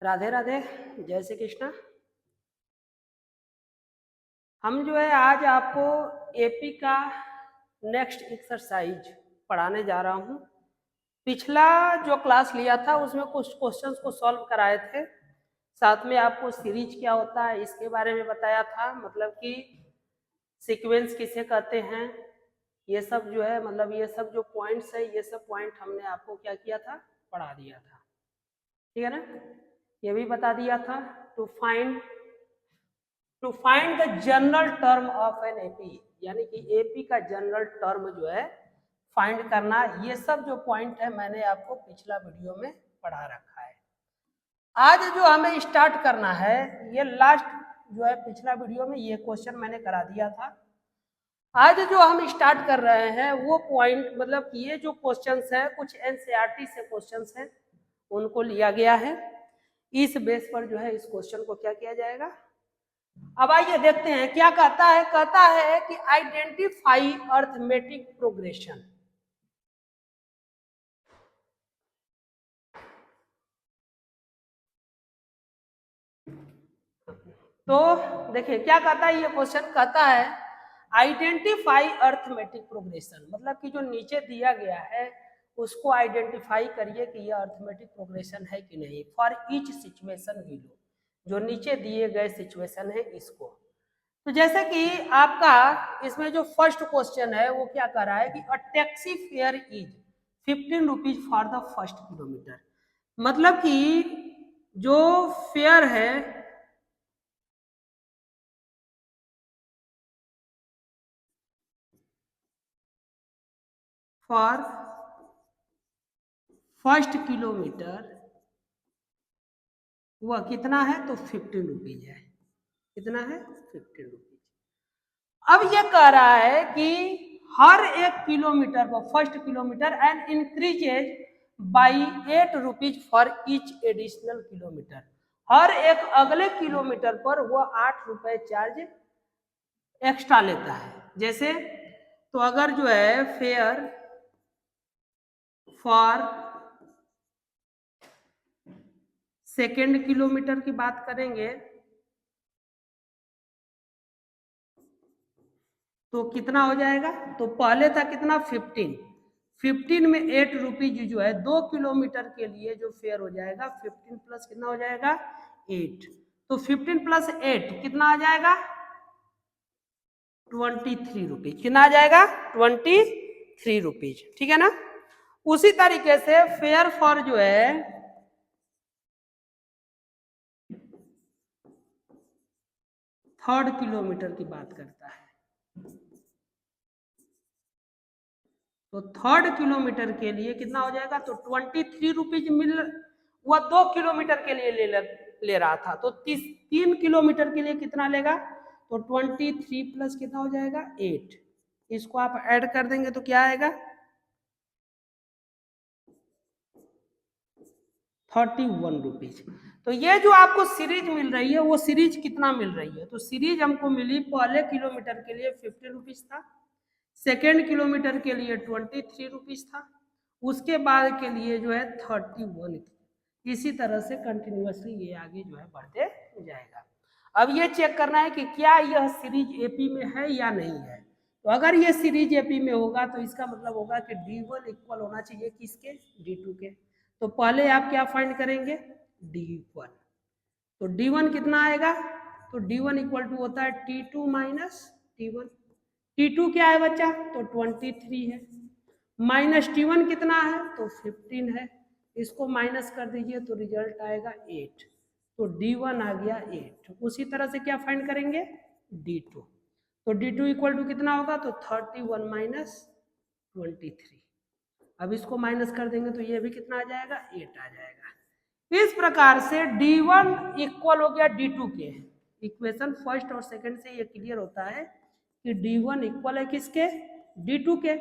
राधे राधे, जय श्री कृष्णा। हम जो है आज आपको एपी का नेक्स्ट एक्सरसाइज पढ़ाने जा रहा हूँ। पिछला जो क्लास लिया था उसमें कुछ क्वेश्चंस को सॉल्व कराए थे, साथ में आपको सीरीज क्या होता है इसके बारे में बताया था, मतलब कि सीक्वेंस किसे कहते हैं, ये सब जो है मतलब ये सब जो पॉइंट्स है ये सब पॉइंट हमने आपको क्या किया था, पढ़ा दिया था, ठीक है ना। ये भी बता दिया था to find the general term of an AP, यानी कि एपी का जनरल टर्म जो है फाइंड करना। ये सब जो पॉइंट है मैंने आपको पिछला वीडियो में पढ़ा रखा है। आज जो हमें स्टार्ट करना है, ये लास्ट जो है पिछला वीडियो में ये क्वेश्चन मैंने करा दिया था। आज जो हम स्टार्ट कर रहे हैं वो पॉइंट मतलब ये जो क्वेश्चंस है कुछ एनसीईआरटी से क्वेश्चंस हैं, उनको लिया गया है। इस बेस पर जो है इस क्वेश्चन को क्या किया जाएगा। अब आइए देखते हैं क्या कहता है कि आइडेंटिफाई अर्थमेटिक प्रोग्रेशन। तो देखिए क्या कहता है ये क्वेश्चन, कहता है आइडेंटिफाई अर्थमेटिक प्रोग्रेशन, मतलब कि जो नीचे दिया गया है उसको आइडेंटिफाई करिए कि यह अर्थमेटिक प्रोग्रेशन है कि नहीं फॉर ईच सिचुएशन बिलो, जो नीचे दिए गए सिचुएशन है इसको। तो जैसे कि आपका इसमें जो फर्स्ट क्वेश्चन है वो क्या कर रहा है कि a taxi fare is 15 rupees for the first kilometre, मतलब कि जो फेयर है फॉर फर्स्ट किलोमीटर वह कितना है, तो 15 रुपीज है। कितना है, 15 रुपीज। अब ये कह रहा है कि हर एक किलोमीटर पर first kilometre and increases by 8 rupees for each additional kilometre, हर एक अगले किलोमीटर पर वो 8 रुपए चार्ज एक्स्ट्रा लेता है। जैसे तो अगर जो है फेयर फॉर सेकेंड किलोमीटर की बात करेंगे तो कितना हो जाएगा, तो पहले था कितना 15 में 8 रुपीज जो है 2 किलोमीटर के लिए जो फेयर हो जाएगा 15 प्लस कितना हो जाएगा 8, तो 15 प्लस 8 कितना आ जाएगा 23 रुपीज। कितना आ जाएगा 23 रुपीज, ठीक है ना। उसी तरीके से फेयर फॉर जो है थर्ड किलोमीटर की बात करता है, तो थर्ड किलोमीटर के लिए कितना हो जाएगा, तो 23 रुपीज वह 2 किलोमीटर के लिए ले रहा था, तो 3 किलोमीटर के लिए कितना लेगा, तो 23 प्लस कितना हो जाएगा 8, इसको आप ऐड कर देंगे तो क्या आएगा 31 रुपीज। तो ये जो आपको सीरीज मिल रही है वो सीरीज कितना मिल रही है, तो सीरीज हमको मिली पहले किलोमीटर के लिए 50 रुपीज था, सेकेंड किलोमीटर के लिए 23 रुपीज था, उसके बाद के लिए जो है 31। इसी तरह से कंटिन्यूअसली ये आगे जो है बढ़ते जाएगा। अब ये चेक करना है कि क्या यह सीरीज एपी में है या नहीं है। तो अगर ये सीरीज एपी में होगा तो इसका मतलब होगा कि D1 इक्वल होना चाहिए किसके, D2 के। तो पहले आप क्या फाइंड करेंगे, D1, तो D1 कितना आएगा, तो D1 इक्वल टू होता है T2 माइनस T1। T2 क्या है बच्चा, तो 23 है, माइनस T1 कितना है, तो 15 है, इसको माइनस कर दीजिए तो रिजल्ट आएगा 8, तो D1 आ गया 8। उसी तरह से क्या फाइंड करेंगे D2, तो D2 इक्वल टू कितना होगा, तो 31 माइनस 23। अब इसको माइनस कर देंगे तो ये भी कितना आ जाएगा 8 आ जाएगा। इस प्रकार से D1 इक्वल हो गया D2 के। इक्वेशन फर्स्ट और सेकंड से ये क्लियर होता है कि D1 इक्वल है किसके, D2 के।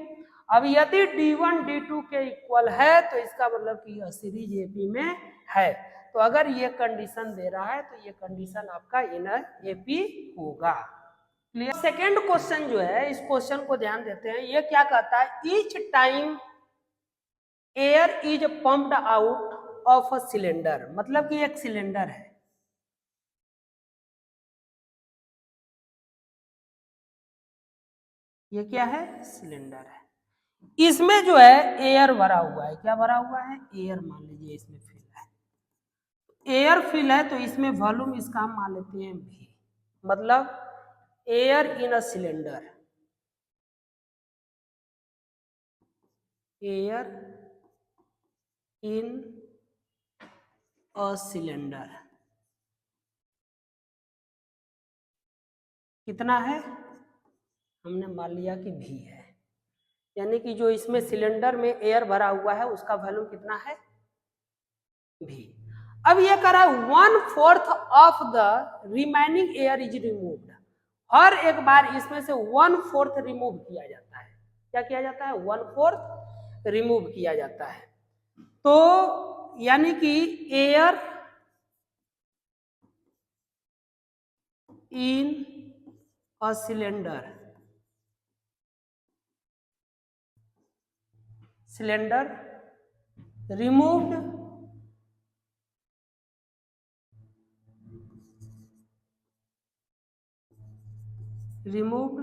अब यदि D1 D2 के इक्वल है तो इसका मतलब कि यह सीरीज एपी में है। तो अगर ये कंडीशन दे रहा है तो ये कंडीशन आपका इनर एपी होगा। क्लियर। सेकेंड क्वेश्चन जो है इस क्वेश्चन को ध्यान देते हैं, ये क्या कहता है, each time air is pumped out of a cylinder, मतलब कि एक सिलेंडर है, ये क्या है, सिलेंडर है, इसमें जो है एयर भरा हुआ है, क्या भरा हुआ है, एयर, मान लीजिए इसमें फिल है, एयर फिल है, तो इसमें वॉल्यूम इसका हम मान लेते हैं V, मतलब air in a cylinder, air in a cylinder कितना है, हमने मान लिया कि V है, यानी कि जो इसमें सिलेंडर में एयर भरा हुआ है उसका वॉल्यूम कितना है, V। अब ये कह रहा है 1/4 of the remaining air is removed, हर एक बार इसमें से 1/4 रिमूव किया जाता है, क्या किया जाता है, 1/4 रिमूव किया जाता है, तो यानी कि air in a cylinder, cylinder removed removed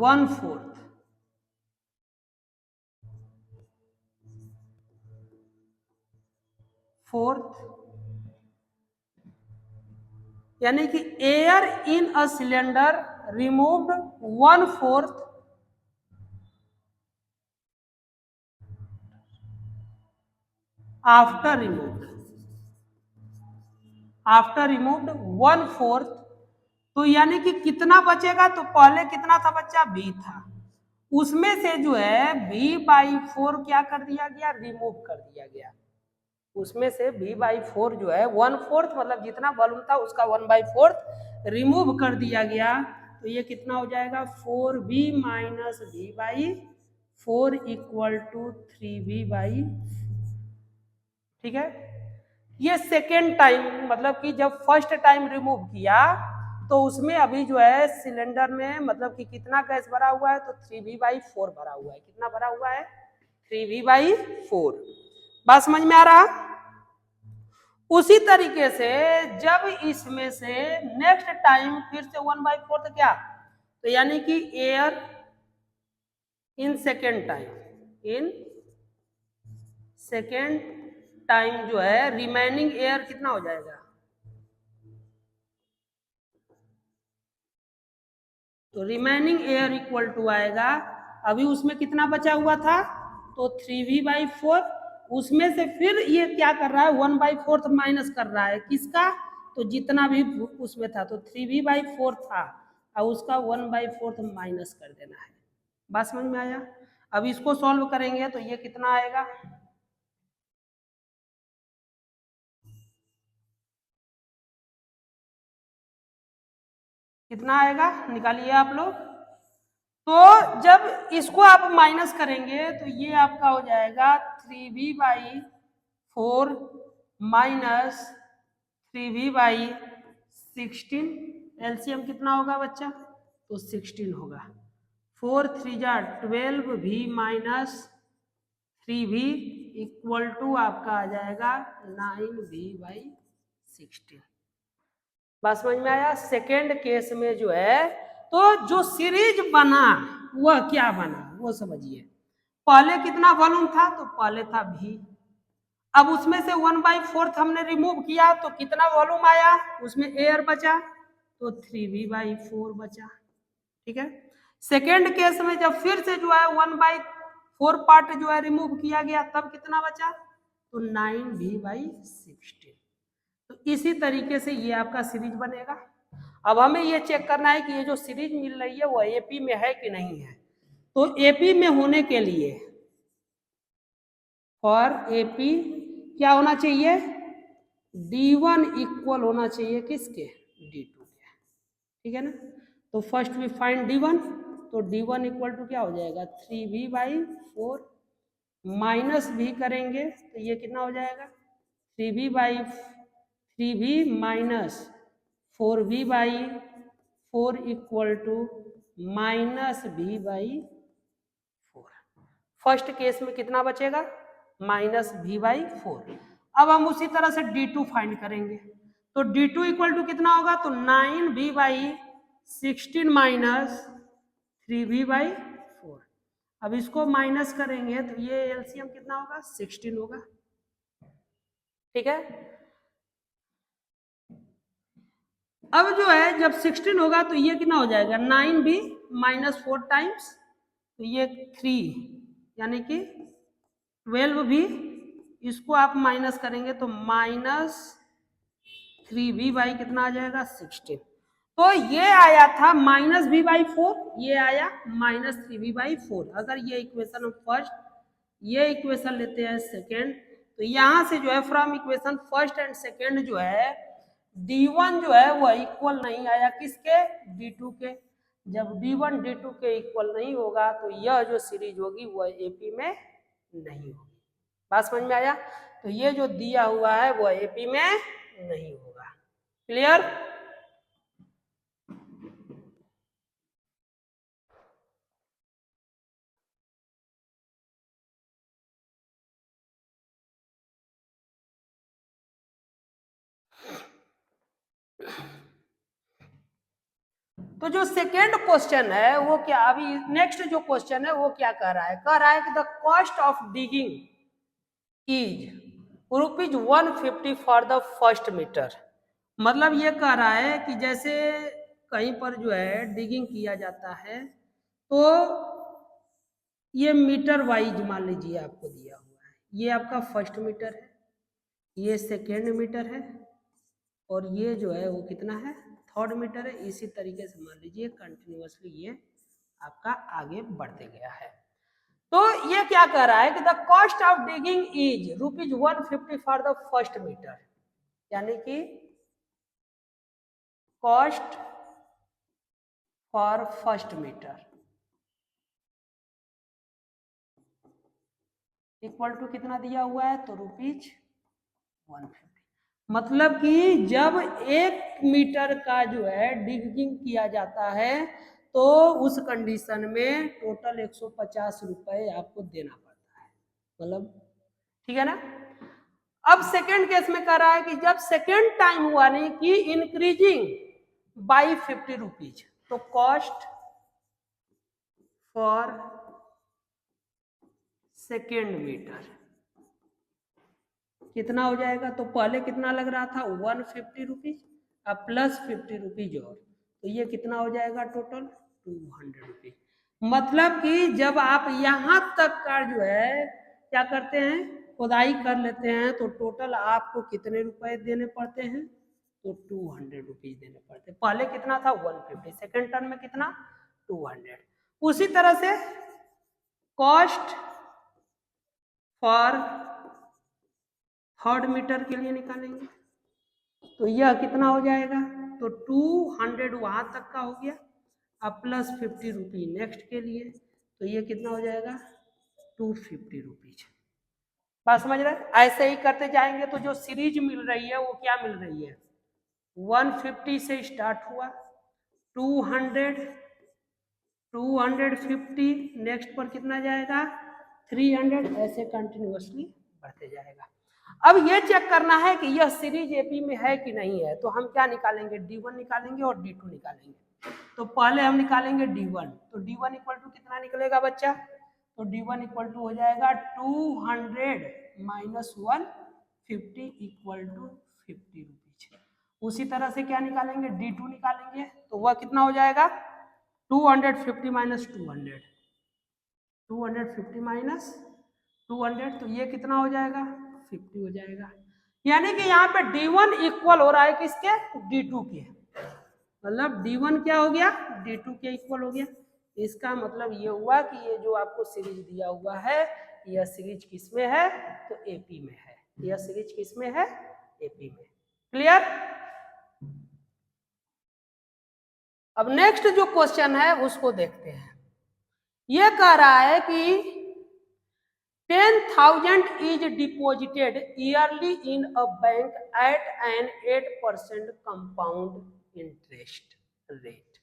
1/4, यानी कि air in a cylinder removed 1/4 after removed 1/4, तो यानी कि कितना बचेगा, तो पहले कितना था बच्चा, V था, उसमें से जो है V/4 क्या कर दिया गया, रिमूव कर दिया गया, उसमें से V/4 जो है 1/4, मतलब जितना वॉल्यूम था उसका 1/4 रिमूव कर दिया गया, तो ये कितना हो जाएगा, 4V minus V/4 equal to 3V/, ठीक है। ये सेकेंड टाइम, मतलब कि जब फर्स्ट टाइम रिमूव किया तो उसमें अभी जो है सिलेंडर में मतलब कि कितना गैस भरा हुआ है, तो 3V/4 भरा हुआ है, कितना भरा हुआ है, 3V/4, बात समझ में आ रहा। उसी तरीके से जब इसमें से नेक्स्ट टाइम फिर से 1/4 क्या, तो यानी कि air in second time, in second time जो है रिमेनिंग एयर कितना हो जाएगा, तो रिमेनिंग एयर इक्वल टू आएगा, अभी उसमें कितना बचा हुआ था, तो 3V/4, उसमें से फिर ये क्या कर रहा है, 1/4 माइनस कर रहा है, किसका, तो जितना भी उसमें था, तो 3V/4 था और उसका 1/4 माइनस कर देना है, बात समझ में आया। अब इसको सॉल्व करेंगे तो ये कितना आएगा, कितना आएगा, निकालिए आप लोग, तो जब इसको आप माइनस करेंगे तो ये आपका हो जाएगा 3V/4 माइनस 3V/16, एलसीएम कितना होगा बच्चा, तो 16 होगा, 4 3 जा 12V minus 3V equal to आपका आ जाएगा 9V/16, बात समझ में आया। सेकेंड केस में जो है तो जो सीरीज बना वह क्या बना वो समझिए, पहले कितना वॉल्यूम था, तो पहले था V, अब उसमें से 1/4 हमने रिमूव किया तो कितना वॉल्यूम आया, उसमें एयर बचा, तो 3V/4 बचा, ठीक है। सेकेंड केस में जब फिर से जो है 1/4 पार्ट जो है रिमूव किया गया तब कितना बचा, तो 9V/16, तो इसी तरीके से ये आपका सीरीज बनेगा। अब हमें ये चेक करना है कि ये जो सीरीज मिल रही है वो एपी में है कि नहीं है, तो एपी में होने के लिए फॉर एपी क्या होना चाहिए, D1 इक्वल होना चाहिए किसके, D2 के, ठीक है ना। तो फर्स्ट वी फाइंड D1, तो D1 इक्वल टू क्या हो जाएगा, 3V/4 माइनस V करेंगे तो ये कितना हो जाएगा, 3V minus 4V/4 equal to minus V/4, first case में कितना बचेगा, -V/4, अब हम उसी तरह से D2 फाइंड करेंगे, तो D2 इक्वल टू कितना होगा, तो 9v/16 माइनस 3v/4। अब इसको माइनस करेंगे तो ये एलसीएम कितना होगा, 16 होगा। ठीक है, अब जो है जब 16 होगा तो ये कितना हो जाएगा, 9v/4 टाइम्स, तो ये 3 यानी कि 12v, इसको आप माइनस करेंगे तो माइनस 3v/ कितना आ जाएगा, 16। तो ये आया था -v/4, ये आया -3v/4। अगर ये इक्वेशन हम फर्स्ट, ये इक्वेशन लेते हैं सेकेंड, तो यहां से जो है from equation first and second जो है D1 जो है वो इक्वल नहीं आया किसके, D2 के। जब D1 D2 के इक्वल नहीं होगा तो यह जो सीरीज होगी वह एपी में नहीं होगी। बात समझ में आया, तो ये जो दिया हुआ है वह एपी में नहीं होगा। क्लियर। तो जो सेकेंड क्वेश्चन है वो क्या, अभी नेक्स्ट जो क्वेश्चन है वो क्या कह रहा है, कह रहा है कि the cost of digging is ₹150 for the first metre. मतलब ये कह रहा है कि जैसे कहीं पर जो है डिगिंग किया जाता है तो ये मीटर वाइज मान लीजिए आपको दिया हुआ है, ये आपका फर्स्ट मीटर है, ये सेकेंड मीटर है, और ये जो है वो कितना है, थर्ड मीटर है। इसी तरीके से मान लीजिए कंटिन्यूअसली ये आपका आगे बढ़ते गया है। तो ये क्या कह रहा है कि the cost of digging is ₹150 for the first metre, यानी कि cost for first metre equal to कितना दिया हुआ है, तो ₹150। मतलब कि जब 1 मीटर का जो है डिगिंग किया जाता है तो उस कंडीशन में टोटल 150 रुपए आपको देना पड़ता है। मतलब ठीक है ना। अब सेकेंड केस में कह रहा है कि जब सेकेंड टाइम हुआ नहीं कि इंक्रीजिंग बाई 50 रुपीज, तो कॉस्ट फॉर सेकेंड मीटर कितना हो जाएगा, तो पहले कितना लग रहा था 150 रुपीज, अब प्लस 50 रुपीज और, तो ये कितना हो जाएगा टोटल 200 रुपीज। मतलब कि जब आप यहां तक का जो है क्या करते हैं, खुदाई कर लेते हैं, तो टोटल आपको कितने रुपए देने पड़ते हैं, तो 200 रुपीज देने पड़ते हैं। पहले कितना था 150, सेकेंड टर्म में कितना 200। उसी तरह से कॉस्ट फॉर थर्ड मीटर के लिए निकालेंगे, तो यह कितना हो जाएगा, तो 200 वहां तक का हो गया, अब प्लस 50 रुपी नेक्स्ट के लिए, तो ये कितना हो जाएगा 250 रुपीज। बात समझ रहे हैं, ऐसे ही करते जाएंगे तो जो सीरीज मिल रही है वो क्या मिल रही है, 150 से स्टार्ट हुआ, 200, 250, नेक्स्ट पर कितना जाएगा 300, ऐसे कंटिन्यूअसली बढ़ते जाएगा। अब ये चेक करना है कि यह सीरीज एपी में है कि नहीं है, तो हम क्या निकालेंगे, D1 निकालेंगे और D2 निकालेंगे। तो पहले हम निकालेंगे D1, तो D1 इक्वल टू कितना निकलेगा बच्चा, तो D1 इक्वल टू हो जाएगा 200 माइनस 150 इक्वल टू 50 रुपीज। उसी तरह से क्या निकालेंगे, D2 निकालेंगे, तो वह कितना हो जाएगा 250 माइनस 200, 250 माइनस 200, तो ये कितना हो जाएगा 50 हो जाएगा। यानी कि यहाँ पे D1 इक्वल हो रहा है किसके, D2 के, मतलब D1 क्या हो गया D2 के इक्वल हो गया। इसका मतलब ये हुआ कि ये जो आपको सीरीज दिया हुआ है यह सीरीज किस में है, तो एपी में है। यह सीरीज किस में है, एपी में। क्लियर। अब नेक्स्ट जो क्वेश्चन है उसको देखते हैं। ये कह रहा है कि 10,000 is deposited yearly in a bank at an 8% compound interest rate।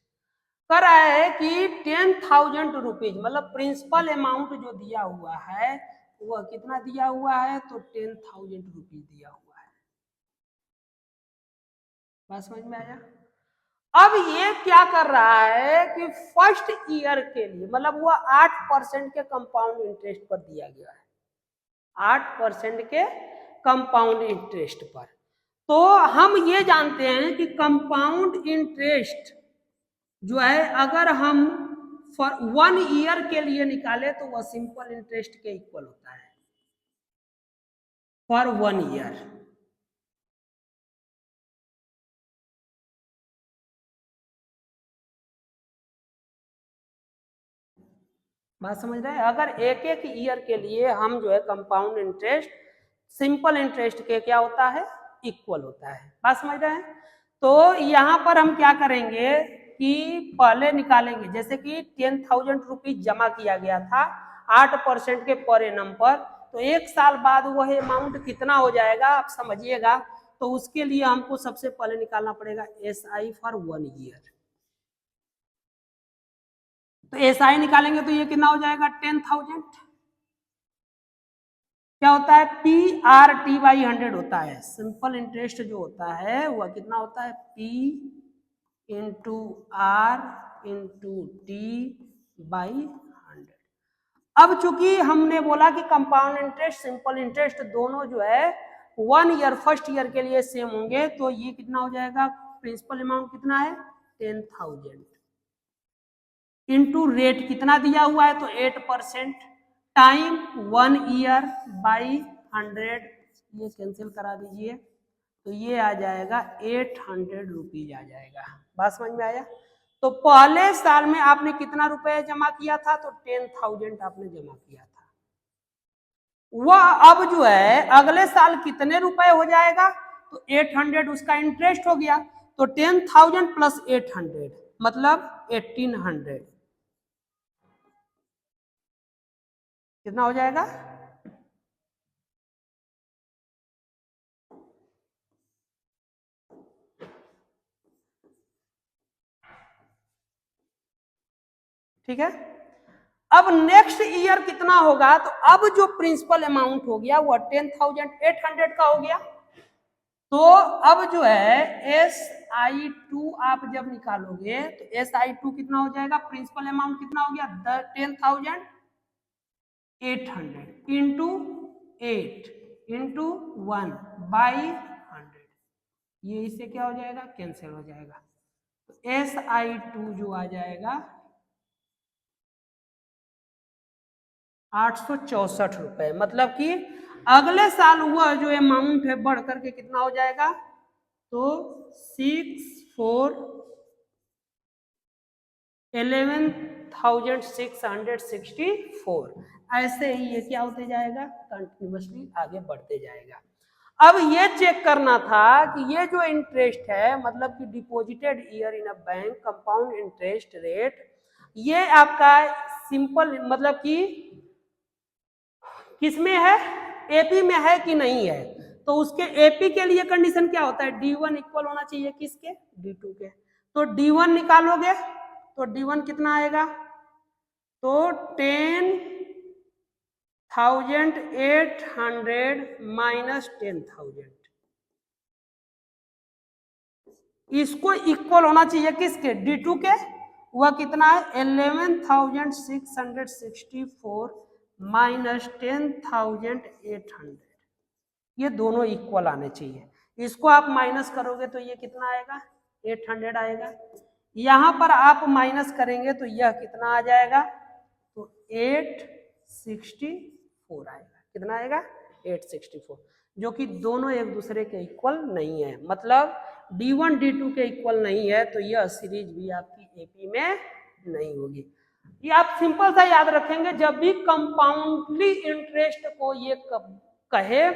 कह रहा है कि 10,000 रुपीज मतलब प्रिंसिपल अमाउंट जो दिया हुआ है वह कितना दिया हुआ है, तो 10,000 रुपीज दिया हुआ है। बात समझ में आया? अब ये क्या कर रहा है कि फर्स्ट ईयर के लिए मतलब वो 8% के कंपाउंड इंटरेस्ट पर दिया गया है, 8% के कंपाउंड इंटरेस्ट पर। तो हम ये जानते हैं कि कंपाउंड इंटरेस्ट जो है अगर हम फॉर 1 ईयर के लिए निकाले तो वह सिंपल इंटरेस्ट के इक्वल होता है फॉर 1 ईयर। बात समझ रहे हैं? अगर एक एक ईयर के लिए हम जो है कंपाउंड इंटरेस्ट सिंपल इंटरेस्ट के क्या होता है, इक्वल होता है। बात समझ रहे हैं? तो यहाँ पर हम क्या करेंगे कि पहले निकालेंगे, जैसे कि 10,000 रुपीज जमा किया गया था 8% के पर एनम पर, तो एक साल बाद वह अमाउंट कितना हो जाएगा आप समझिएगा। तो उसके लिए हमको सबसे पहले निकालना पड़ेगा SI फॉर 1 ईयर। तो SI निकालेंगे तो ये कितना हो जाएगा 10,000। क्या होता है, PRT/100 होता है। सिंपल इंटरेस्ट जो होता है वह कितना होता है, P into R into T/100। अब चूंकि हमने बोला कि कंपाउंड इंटरेस्ट सिंपल इंटरेस्ट दोनों जो है 1 ईयर फर्स्ट ईयर के लिए सेम होंगे, तो ये कितना हो जाएगा, प्रिंसिपल अमाउंट कितना है 10,000 इंटू रेट कितना दिया हुआ है तो 8% टाइम 1 ईयर बाई 100, ये कैंसिल करा दीजिए तो ये आ जाएगा 800 रुपीज आ जाएगा। बात समझ में आया? तो पहले साल में आपने कितना रुपए जमा किया था, तो 10,000 आपने जमा किया था। वह अब जो है अगले साल कितने रुपए हो जाएगा, तो 800 उसका इंटरेस्ट हो गया, तो 10,000 प्लस 800 मतलब 1800 कितना हो जाएगा, ठीक है। अब नेक्स्ट ईयर कितना होगा, तो अब जो प्रिंसिपल अमाउंट हो गया वो 10,800 का हो गया। तो अब जो है SI2 आप जब निकालोगे तो SI2 कितना हो जाएगा, प्रिंसिपल अमाउंट कितना हो गया 10,800 इंटू 8 इंटू 1 बाई 100, ये इससे क्या हो जाएगा, कैंसिल हो जाएगा। तो SI2 जो आ जाएगा 864 रुपए, मतलब कि अगले साल हुआ जो अमाउंट है बढ़ करके कितना हो जाएगा, तो 11,664। ऐसे ही ये क्या होते जाएगा, कंटिन्यूअसली आगे बढ़ते जाएगा। अब ये चेक करना था कि ये जो इंटरेस्ट है मतलब कि deposited year in a bank compound interest rate, ये आपका सिंपल मतलब कि किसमें है, एपी में है कि नहीं है। तो उसके एपी के लिए कंडीशन क्या होता है, D1 इक्वल होना चाहिए किसके, D2 के। तो D1 निकालोगे तो D1 कितना आएगा, तो 10,800 माइनस 10,000, इसको इक्वल होना चाहिए किसके, D2 के। वह कितना है 11,664 माइनस 10,800, ये दोनों इक्वल आने चाहिए। इसको आप माइनस करोगे तो ये कितना आएगा, 800 आएगा। यहां पर आप माइनस करेंगे तो यह कितना आ जाएगा, तो 864 आएगा। कितना आएगा, 864, जो कि दोनों एक दूसरे के इक्वल नहीं है, मतलब D1 D2 के इक्वल नहीं है, तो यह सीरीज भी आपकी एपी में नहीं होगी। ये आप सिंपल सा याद रखेंगे, जब भी कंपाउंडली इंटरेस्ट को ये कहे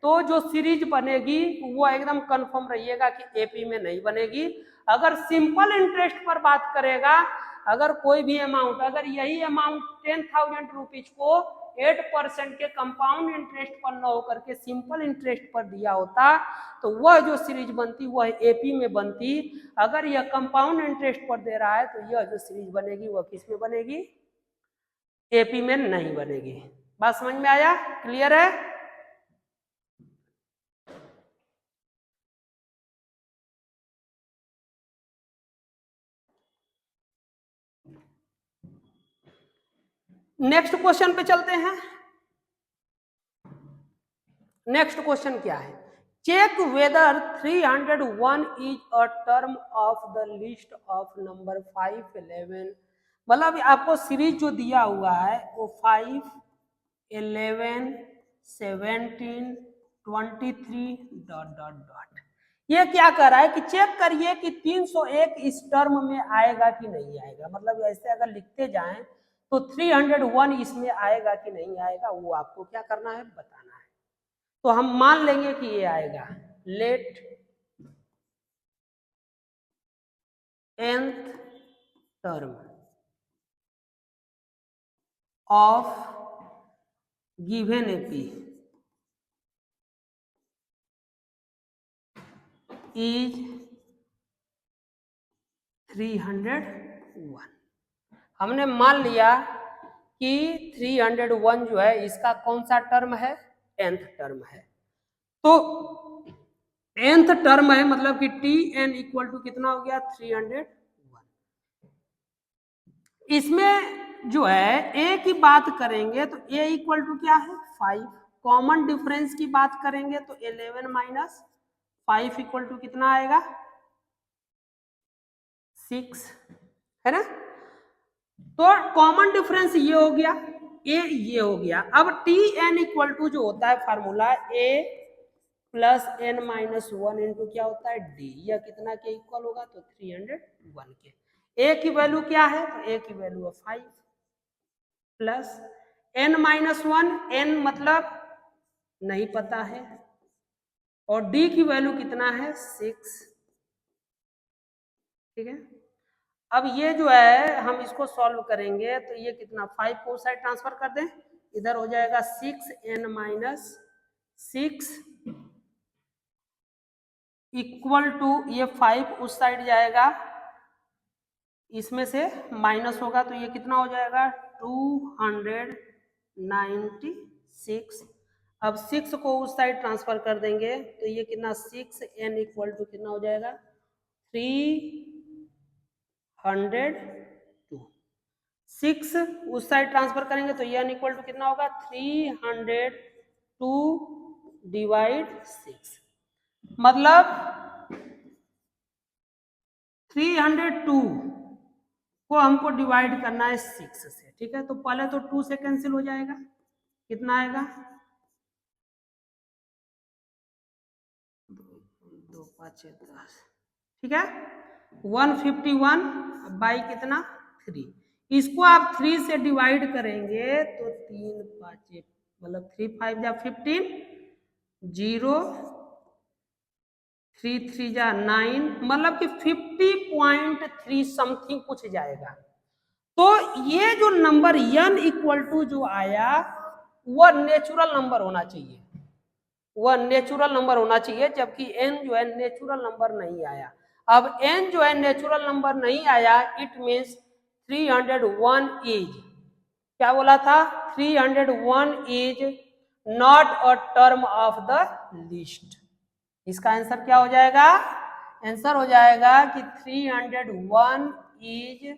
तो जो सीरीज बनेगी वो एकदम कंफर्म रहिएगा कि एपी में नहीं बनेगी। अगर सिंपल इंटरेस्ट पर बात करेगा, अगर कोई भी अमाउंट, अगर यही अमाउंट 10,000 रुपीज को 8% के कंपाउंड इंटरेस्ट पर न होकर के सिंपल इंटरेस्ट पर दिया होता तो वह जो सीरीज बनती वह एपी में बनती। अगर यह कंपाउंड इंटरेस्ट पर दे रहा है तो यह जो सीरीज बनेगी वह किस में बनेगी, एपी में नहीं बनेगी। बात समझ में आया? क्लियर है? नेक्स्ट क्वेश्चन पे चलते हैं। नेक्स्ट क्वेश्चन क्या है? Check whether 301 is a term of the list of number 5, 11। मतलब आपको सीरीज जो दिया हुआ है वो 5, 11, 17, 23 डॉट डॉट डॉट। ये क्या कर रहा है कि चेक करिए कि 301 इस टर्म में आएगा कि नहीं आएगा। मतलब ऐसे अगर लिखते जाएं तो 301 इसमें आएगा कि नहीं आएगा, वो आपको क्या करना है, बताना है। तो हम मान लेंगे कि ये आएगा। Let nth term of given AP is 301। हमने मान लिया कि 301 जो है इसका कौन सा टर्म है, nth टर्म है। तो nth टर्म है मतलब कि tn इक्वल टू कितना हो गया, 301। इसमें जो है a की बात करेंगे तो a इक्वल टू क्या है, 5। कॉमन डिफरेंस की बात करेंगे तो 11 माइनस 5 इक्वल टू कितना आएगा, 6, है ना। तो कॉमन डिफरेंस ये हो गया, a ये हो गया। अब टी एन इक्वल टू जो होता है formula a plus N minus 1 into क्या होता है डी, यह कितना के इक्वल होगा, तो 301 के। a की वैल्यू क्या है, तो a की वैल्यू है 5 प्लस एन माइनस 1, एन मतलब नहीं पता है, और डी की वैल्यू कितना है, 6। ठीक है। अब ये जो है हम इसको सॉल्व करेंगे तो ये कितना, 5 को साइड ट्रांसफर कर दें, इधर हो जाएगा 6n माइनस 6 इक्वल टू, ये 5 उस साइड जाएगा, इसमें से माइनस होगा तो ये कितना हो जाएगा, 296। अब 6 को उस साइड ट्रांसफर कर देंगे तो ये कितना, 6n इक्वल टू कितना हो जाएगा, 302। 6 उस साइड ट्रांसफर करेंगे तो ये n इक्वल टू कितना होगा, 302 डिवाइड 6। मतलब 302 को हमको डिवाइड करना है 6 से। ठीक है, तो पहले तो 2 से कैंसिल हो जाएगा, कितना आएगा, 2 5 10। ठीक है, 151 बाई कितना, 3। इसको आप 3 से डिवाइड करेंगे तो 3 5 मतलब 3 5 जा 15, 0 3 3 जा 9, मतलब कि 50.3 समथिंग कुछ जाएगा। तो ये जो नंबर n इक्वल टू जो आया वह नेचुरल नंबर होना चाहिए, वह नेचुरल नंबर होना चाहिए, जबकि n जो है नेचुरल नंबर नहीं आया। अब n जो है नेचुरल नंबर नहीं आया, इट मीन्स 301 इज, क्या बोला था, 301 is not a term of the list. इसका आंसर क्या हो जाएगा, आंसर हो जाएगा कि 301 is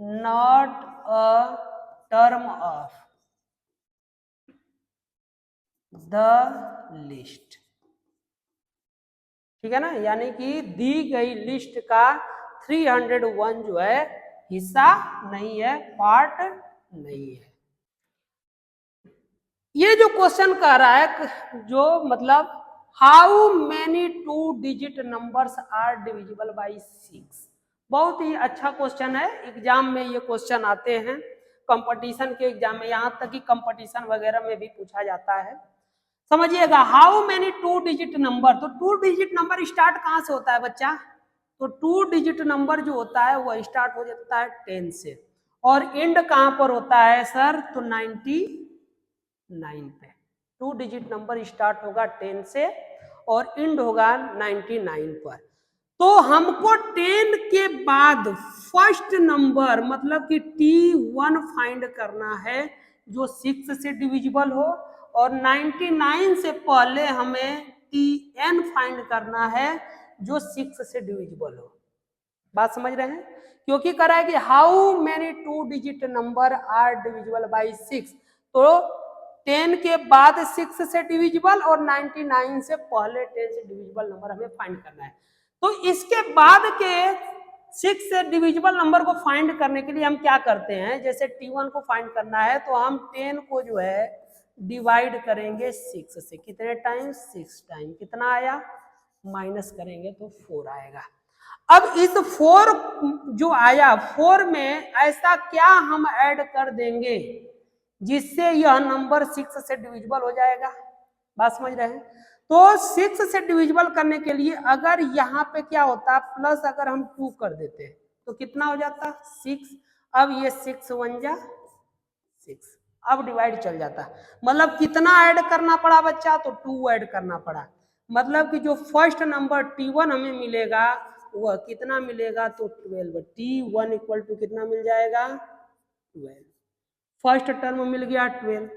not a term of the list. ठीक है ना, यानी कि दी गई लिस्ट का 301 जो है हिस्सा नहीं है, पार्ट नहीं है। ये जो क्वेश्चन कह रहा है जो मतलब how many 2 digit numbers are divisible by 6, बहुत ही अच्छा क्वेश्चन है। एग्जाम में ये क्वेश्चन आते हैं, कंपटीशन के एग्जाम में, यहाँ तक कि कंपटीशन वगैरह में भी पूछा जाता है। समझिएगा, हाउ मेनी 2 डिजिट नंबर, तो 2 डिजिट नंबर स्टार्ट कहाँ से होता है बच्चा, तो 2 डिजिट नंबर जो होता है वो स्टार्ट हो जाता है 10 से, और एंड कहाँ पर होता है सर, तो 99 पे। 2 डिजिट नंबर स्टार्ट होगा 10 से और एंड होगा 99 पर। तो हमको 10 के बाद फर्स्ट नंबर मतलब कि T1 फाइंड करना है जो 6 से डिविजिबल हो, और 99 से पहले हमें Tn फाइंड करना है जो 6 से डिविजिबल हो। बात समझ रहे हैं? क्योंकि कह रहा है कि how many 2 digit number are divisible by 6, तो 10 के बाद 6 से डिविजिबल और 99 से पहले 10 से डिविजिबल नंबर हमें फाइंड करना है। तो इसके बाद के 6 से डिविजिबल नंबर को फाइंड करने के लिए हम क्या करते हैं, जैसे T1 को फाइंड करना है तो हम 10 को जो है डिवाइड करेंगे 6 से, कितने टाइम, 6 टाइम, कितना आया, माइनस करेंगे तो 4 आएगा। अब इस 4 जो आया, 4 में ऐसा क्या हम ऐड कर देंगे जिससे यह नंबर 6 से डिविजिबल हो जाएगा। बात समझ रहे हैं? तो 6 से डिविजिबल करने के लिए अगर यहाँ पे क्या होता, प्लस अगर हम 2 कर देते तो कितना हो जाता, 6। अब ये 6 1 जा 6, अब डिवाइड चल जाता। मतलब कितना ऐड करना पड़ा बच्चा, तो 2 ऐड करना पड़ा। मतलब कि जो फर्स्ट नंबर T1 हमें मिलेगा वह कितना मिलेगा, तो 12। T1 इक्वल टू कितना मिल जाएगा, 12। फर्स्ट टर्म मिल गया 12।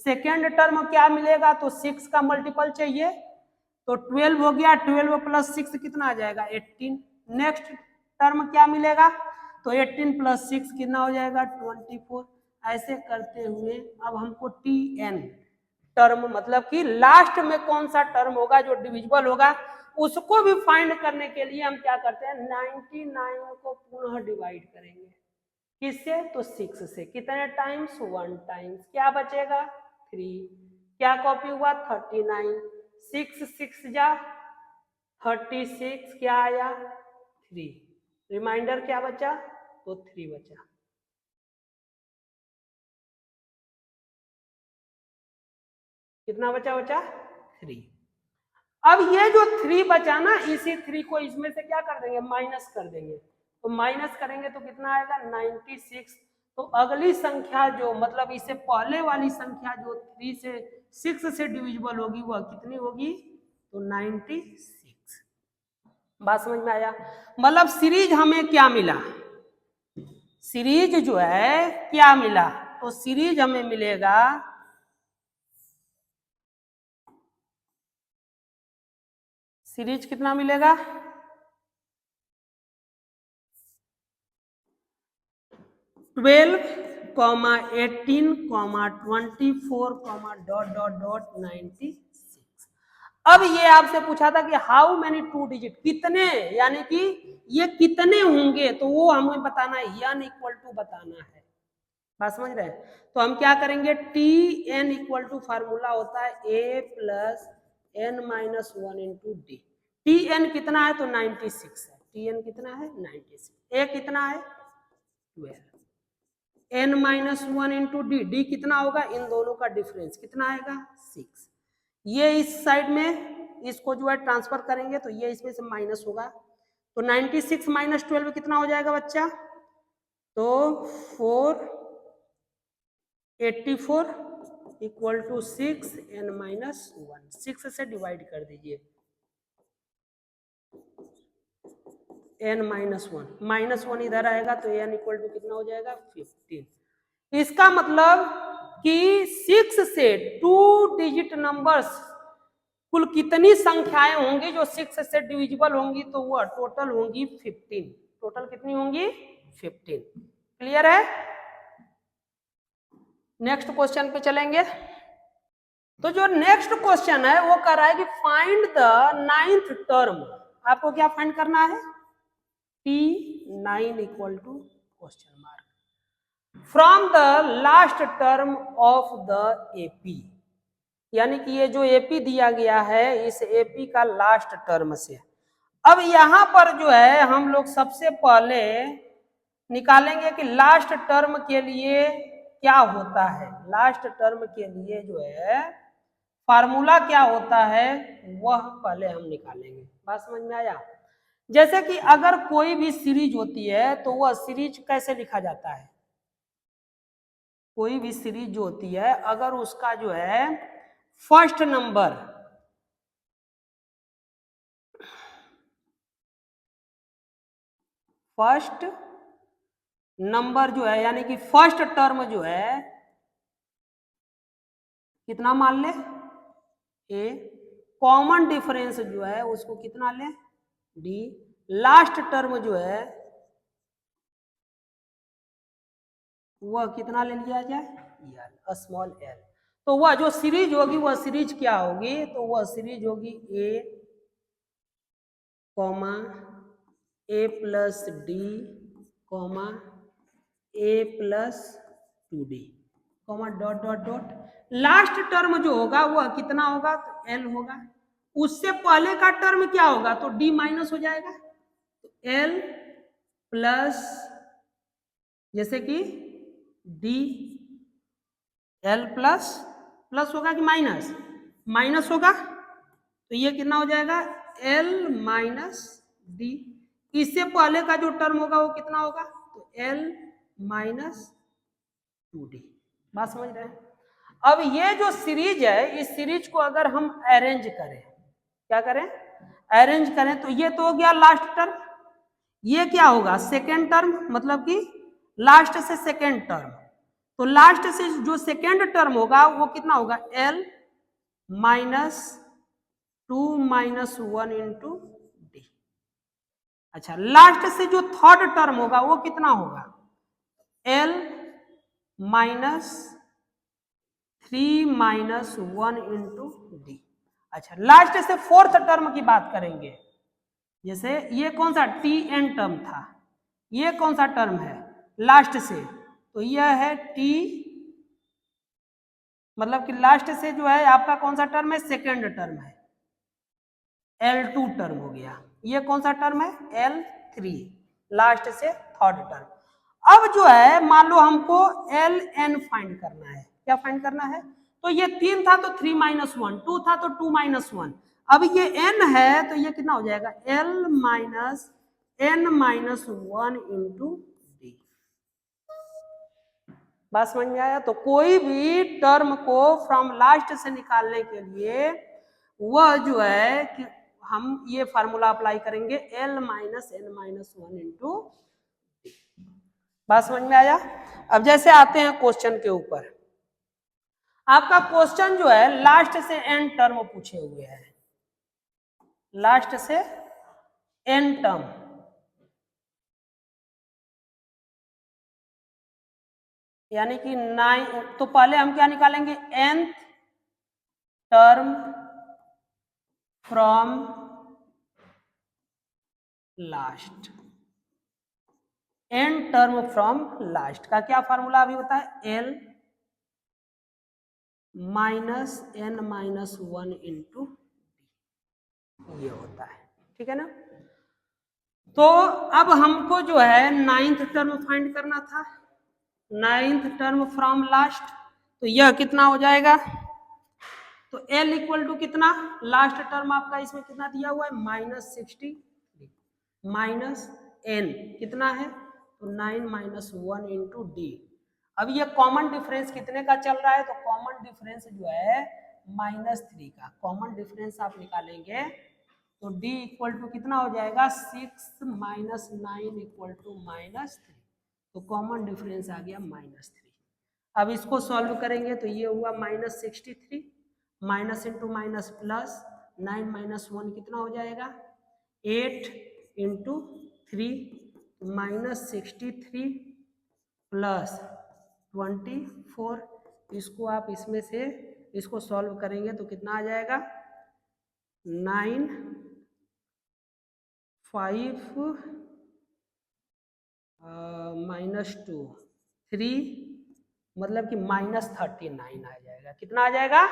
सेकेंड टर्म क्या मिलेगा, तो 6 का मल्टीपल चाहिए, तो 12 हो गया, 12 प्लस 6 कितना आ जाएगा, 18। नेक्स्ट टर्म क्या मिलेगा, तो 18 प्लस 6 कितना हो जाएगा, 24। ऐसे करते हुए अब हमको Tn टर्म, मतलब कि लास्ट में कौन सा टर्म होगा जो डिविजिबल होगा, उसको भी फाइंड करने के लिए हम क्या करते हैं, 99 को पुनः डिवाइड करेंगे, किससे, तो 6 से, कितने टाइम्स, 1 टाइम्स, क्या बचेगा, 3, क्या कॉपी हुआ, 39, 6 6 जा 36, क्या आया, 3, रिमाइंडर क्या बचा, तो 3 बचा। कितना बचा, 3। अब ये जो 3 बचा ना, इसी 3 को इसमें से क्या कर देंगे, माइनस कर देंगे, तो माइनस करेंगे तो कितना आएगा, 96। तो अगली संख्या जो, मतलब इससे पहले वाली संख्या जो 3 से 6 से डिविजिबल होगी वह कितनी होगी, तो 96। बात समझ में आया? मतलब सीरीज हमें क्या मिला, सीरीज जो है क्या मिला, तो सीरीज हमें मिलेगा, सीरीज कितना मिलेगा, 12, 18, 24, डॉट डॉट डॉट 96। अब ये आपसे पूछा था कि हाउ मेनी 2 डिजिट, कितने, यानी कि ये कितने होंगे, तो वो हमें बताना है, n इक्वल टू बताना है। बात समझ रहे हैं? तो हम क्या करेंगे, Tn इक्वल टू फार्मूला होता है a plus n minus 1 into D. Tn कितना है, तो 96 है, Tn कितना है, 96, a कितना है, 12, n minus 1 into D, D कितना होगा, इन दोनों का डिफरेंस कितना आएगा, 6। ये इस साइड में इसको जो है ट्रांसफर करेंगे तो ये इसमें से माइनस होगा, तो 96 माइनस 12 कितना हो जाएगा बच्चा, तो 484 इक्वल टू 6 n माइनस 1, 6 से डिवाइड कर दीजिए, n माइनस 1, माइनस 1 इधर आएगा तो n इक्वल टू कितना हो जाएगा, 15। इसका मतलब कि 6 से 2 डिजिट नंबर्स कुल कितनी संख्याएं होंगी जो 6 से डिविजिबल होंगी, तो वह टोटल होंगी 15। टोटल कितनी होंगी, 15। क्लियर है? नेक्स्ट क्वेश्चन पे चलेंगे। तो जो नेक्स्ट क्वेश्चन है वो कह रहा है कि फाइंड द 9th टर्म। आपको क्या फाइंड करना है, T9 equal to question mark from the last term of the AP, यानी कि ये जो AP दिया गया है इस AP का लास्ट टर्म से। अब यहां पर जो है हम लोग सबसे पहले निकालेंगे कि लास्ट टर्म के लिए क्या होता है, लास्ट टर्म के लिए जो है फार्मूला क्या होता है वह पहले हम निकालेंगे। बात समझ में आया? जैसे कि अगर कोई भी सीरीज होती है तो वह सीरीज कैसे लिखा जाता है, कोई भी सीरीज जो होती है अगर उसका जो है फर्स्ट नंबर, फर्स्ट नंबर जो है यानी कि फर्स्ट टर्म जो है कितना मान ले, ए। कॉमन डिफरेंस जो है उसको कितना ले, डी। लास्ट टर्म जो है वह कितना ले लिया जाए, एल, स्मॉल एल। तो वह जो सीरीज होगी वह सीरीज क्या होगी, तो वह सीरीज होगी A comma A plus D comma A plus 2d comma dot dot dot. Last term जो होगा वह कितना होगा, तो एल होगा। उससे पहले का टर्म क्या होगा, तो डी माइनस हो जाएगा, तो एल प्लस जैसे कि डी, एल प्लस प्लस होगा कि माइनस, माइनस होगा, तो ये कितना हो जाएगा, एल माइनस डी। इससे पहले का जो टर्म होगा वो कितना होगा, तो एल माइनस 2d। बात समझ रहे हैं। अब ये जो सीरीज है इस सीरीज को अगर हम अरेंज करें, क्या करें, अरेंज करें, तो ये तो हो गया लास्ट टर्म, ये क्या होगा सेकेंड टर्म, मतलब कि लास्ट से सेकेंड टर्म। तो लास्ट से जो सेकेंड टर्म होगा वो कितना होगा, L minus 2 minus 1 into D. अच्छा, लास्ट से जो थर्ड टर्म होगा वो कितना होगा, L minus 3 minus 1 into D. अच्छा, लास्ट से फोर्थ टर्म की बात करेंगे, जैसे ये कौन सा टी एन टर्म था, ये कौन सा टर्म है लास्ट से, तो यह है टी, मतलब कि लास्ट से जो है आपका कौन सा टर्म है, सेकेंड टर्म है, L2 टर्म हो गया। ये कौन सा टर्म है, L3, लास्ट से थर्ड टर्म। अब जो है मान लो हमको LN फाइंड करना है, क्या फाइंड करना है, तो ये 3 था तो 3 माइनस 1, 2 था तो 2 माइनस 1, अब ये n है तो ये कितना हो जाएगा, L minus n minus 1 into D. बात समझ में आया। तो कोई भी टर्म को फ्रॉम लास्ट से निकालने के लिए वह जो है कि हम ये फार्मूला अप्लाई करेंगे, L minus n minus 1 into. बात समझ में आया। अब जैसे आते हैं क्वेश्चन के ऊपर, आपका क्वेश्चन जो है लास्ट से n टर्म पूछे हुए हैं, लास्ट से n टर्म, यानी कि 9, तो पहले हम क्या निकालेंगे, nth term from last, n term from last का क्या फार्मूला अभी होता है, L minus n minus 1 into ये होता है, ठीक है ना। तो अब हमको जो है 9th टर्म फाइंड करना था, 9th टर्म फ्रॉम लास्ट, तो यह कितना हो जाएगा, तो L इक्वल टू कितना, लास्ट टर्म आपका इसमें कितना दिया हुआ है, माइनस 63 माइनस n कितना है, तो 9 माइनस 1 इंटू डी। अब ये कॉमन डिफरेंस कितने का चल रहा है, तो कॉमन डिफरेंस जो है -3 का कॉमन डिफरेंस आप निकालेंगे तो d इक्वल टू कितना हो जाएगा, 6 माइनस 9 इक्वल टू -3, तो कॉमन डिफरेंस आ गया -3। अब इसको सॉल्व करेंगे तो ये हुआ -63 minus into minus plus 9 minus 1 कितना हो जाएगा, 8 इंटू 3 -63 प्लस 24, इसको आप इसमें से इसको सॉल्व करेंगे तो कितना आ जाएगा, 9 5 माइनस 2 3, मतलब कि -39 आ जाएगा, कितना आ जाएगा,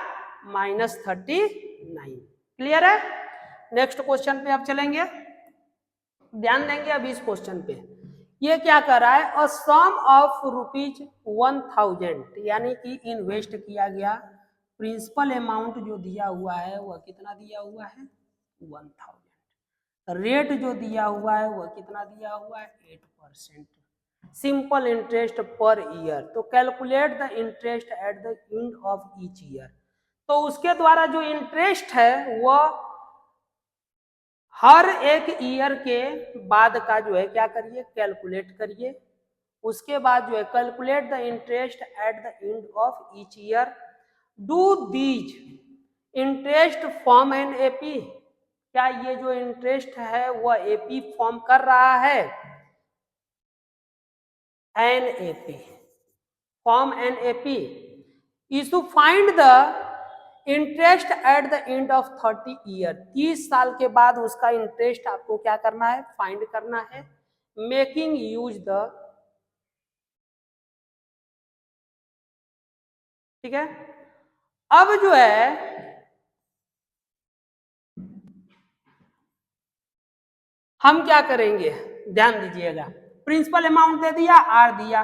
-39। क्लियर है। नेक्स्ट क्वेश्चन पे आप चलेंगे, ध्यान देंगे अभी इस क्वेश्चन पे। ये क्या कर रहा है, अ सम ऑफ ₹1000, यानी कि इन्वेस्ट किया गया, प्रिंसिपल अमाउंट जो दिया हुआ है वह कितना दिया हुआ है, 1000, रेट जो दिया हुआ है वह कितना दिया हुआ है, 8%, सिंपल इंटरेस्ट पर ईयर। तो calculate the interest at the end of each year. तो उसके द्वारा जो इंटरेस्ट है वह हर एक ईयर के बाद का जो है क्या करिए, कैलकुलेट करिए। उसके बाद जो है calculate the interest at the end of each year. Do these interest form an AP, क्या ये जो इंटरेस्ट है वह एपी फॉर्म कर रहा है? An AP, form an AP is to find the interest at the end of 30 year, 30 साल के बाद उसका इंटरेस्ट आपको क्या करना है? फाइंड करना है। मेकिंग यूज द, ठीक है। अब जो है हम क्या करेंगे, ध्यान दीजिएगा, प्रिंसिपल अमाउंट दे दिया, आर दिया।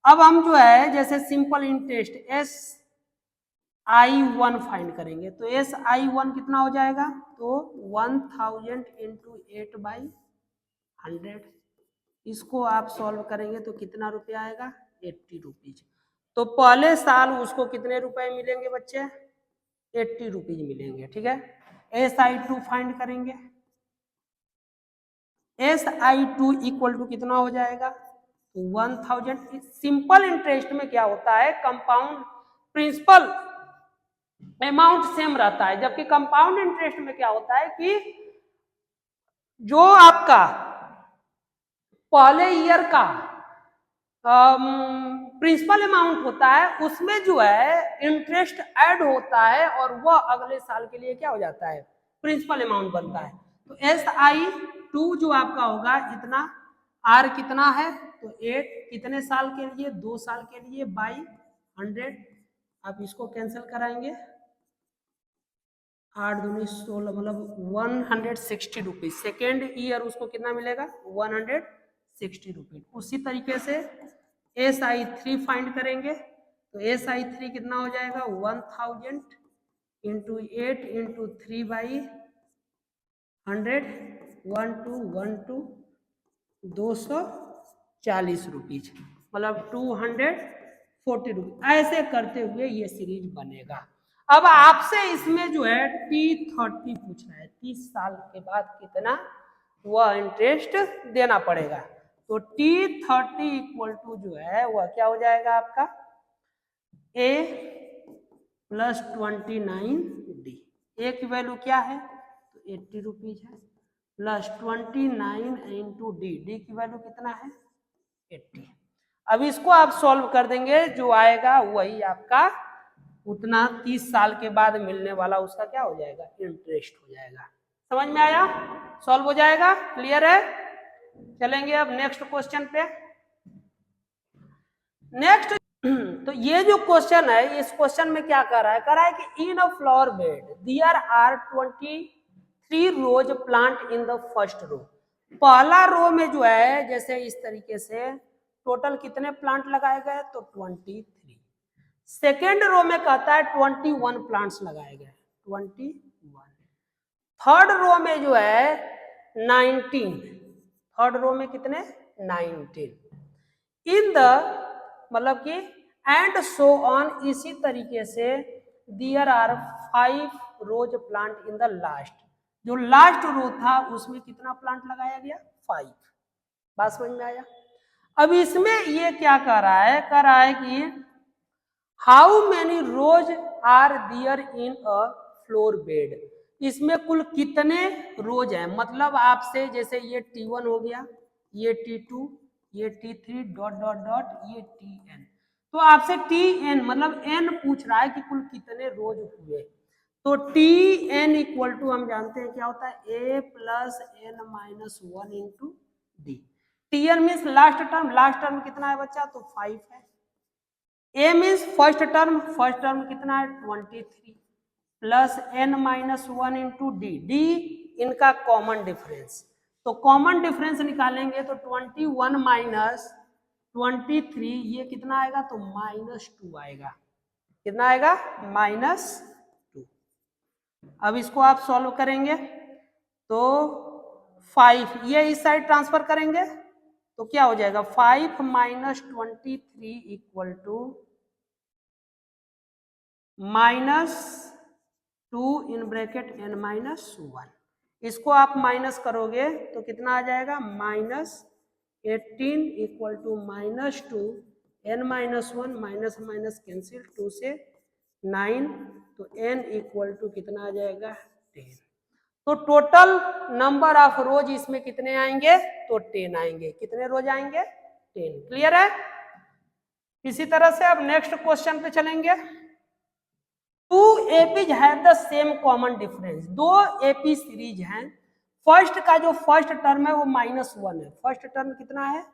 अब हम जो है जैसे simple interest S I one find करेंगे, तो एस आई वन कितना हो जाएगा? तो 1000 इंटू 8/100, इसको आप सॉल्व करेंगे तो कितना रुपये आएगा? 80 रुपीज। तो पहले साल उसको कितने रुपए मिलेंगे बच्चे? 80 रुपीज मिलेंगे, ठीक है। एस आई टू फाइंड करेंगे, S I two equal to कितना हो जाएगा? 1000। सिंपल इंटरेस्ट में क्या होता है, कंपाउंड प्रिंसिपल अमाउंट सेम रहता है, जबकि कंपाउंड इंटरेस्ट में क्या होता है कि जो आपका पहले ईयर का प्रिंसिपल अमाउंट होता है उसमें जो है इंटरेस्ट ऐड होता है और वह अगले साल के लिए क्या हो जाता है? प्रिंसिपल अमाउंट बनता है। तो एस आई टू जो आपका होगा इतना, आर कितना है? तो 8, कितने साल के लिए? 2 साल के लिए, बाई 100। आप इसको कैंसिल कराएंगे, 8 दूनी 16, मतलब 160 रुपीज। सेकेंड ईयर उसको कितना मिलेगा? 160 रुपीज। उसी तरीके से एस आई थ्री फाइंड करेंगे, तो एस आई थ्री कितना हो जाएगा? 1000 इंटू 8 इंटू 3/100, 1212, 240 रुपीज, मतलब 240 रुपीज। ऐसे करते हुए ये सीरीज बनेगा। अब आपसे इसमें जो है T30 पूछ रहा है, 30 साल के बाद कितना वह इंटरेस्ट देना पड़ेगा। तो T30 इक्वल टू जो है वह क्या हो जाएगा आपका? A plus 29D। ए की वैल्यू क्या है? तो 80 रुपीज है, प्लस 29 इंटू डी, डी की वैल्यू कितना है? 80। अब इसको आप सॉल्व कर देंगे, जो आएगा वही आपका उतना 30 साल के बाद मिलने वाला उसका क्या हो जाएगा? इंटरेस्ट हो जाएगा। समझ में आया? सॉल्व हो जाएगा, क्लियर है? चलेंगे अब नेक्स्ट क्वेश्चन पे। नेक्स्ट तो ये जो क्वेश्चन है, इस क्वेश्चन में क्या कर रहा है? कर रहा है कि in a flower bed there are 23 rose plant in the first row. पहला रो में जो है जैसे इस तरीके से टोटल कितने प्लांट लगाए गए? तो 23। सेकेंड रो में कहता है 21 प्लांट्स लगाए गए, 21। थर्ड रो में जो है 19, थर्ड रो में कितने? 19 इन द, मतलब कि एंड सो ऑन, इसी तरीके से there are 5 rose plant in the last. जो लास्ट रो था उसमें कितना प्लांट लगाया गया? 5। बात समझ में आया? अब इसमें ये क्या कर रहा है? कर रहा है कि how many rose are there in a flower bed, इसमें कुल कितने रोज हैं? मतलब आपसे जैसे ये T1 हो गया, ये T2, ये T3 डॉट डॉट डॉट, ये Tn। तो आपसे Tn मतलब n पूछ रहा है कि कुल कितने रोज हुए। तो Tn इक्वल टू हम जानते हैं क्या होता है? a plus n minus 1 into D. Tn means last term, last term कितना है बच्चा? तो 5 है। A means first term, first term कितना है? 23 plus N minus 1 into D, D इनका कॉमन डिफरेंस। तो कॉमन डिफरेंस निकालेंगे तो 21 माइनस 23 ये कितना आएगा? तो -2 आएगा। कितना आएगा? -2। अब इसको आप सॉल्व करेंगे तो 5 ये इस साइड ट्रांसफर करेंगे तो क्या हो जाएगा? 5 minus 23 equal to -2 in bracket n minus 1। इसको आप माइनस करोगे तो कितना आ जाएगा? -18 equal to -2 n minus 1, minus minus cancel, 2 से 9, तो n इक्वल टू कितना आ जाएगा 10। तो टोटल नंबर ऑफ रोज इसमें कितने आएंगे, तो 10 आएंगे। कितने रोज आएंगे, 10। क्लियर है। इसी तरह से अब नेक्स्ट क्वेश्चन पे चलेंगे। 2 APs have the same common difference. 2 AP series हैं, फर्स्ट का जो फर्स्ट टर्म है वो -1 है। फर्स्ट टर्म कितना है,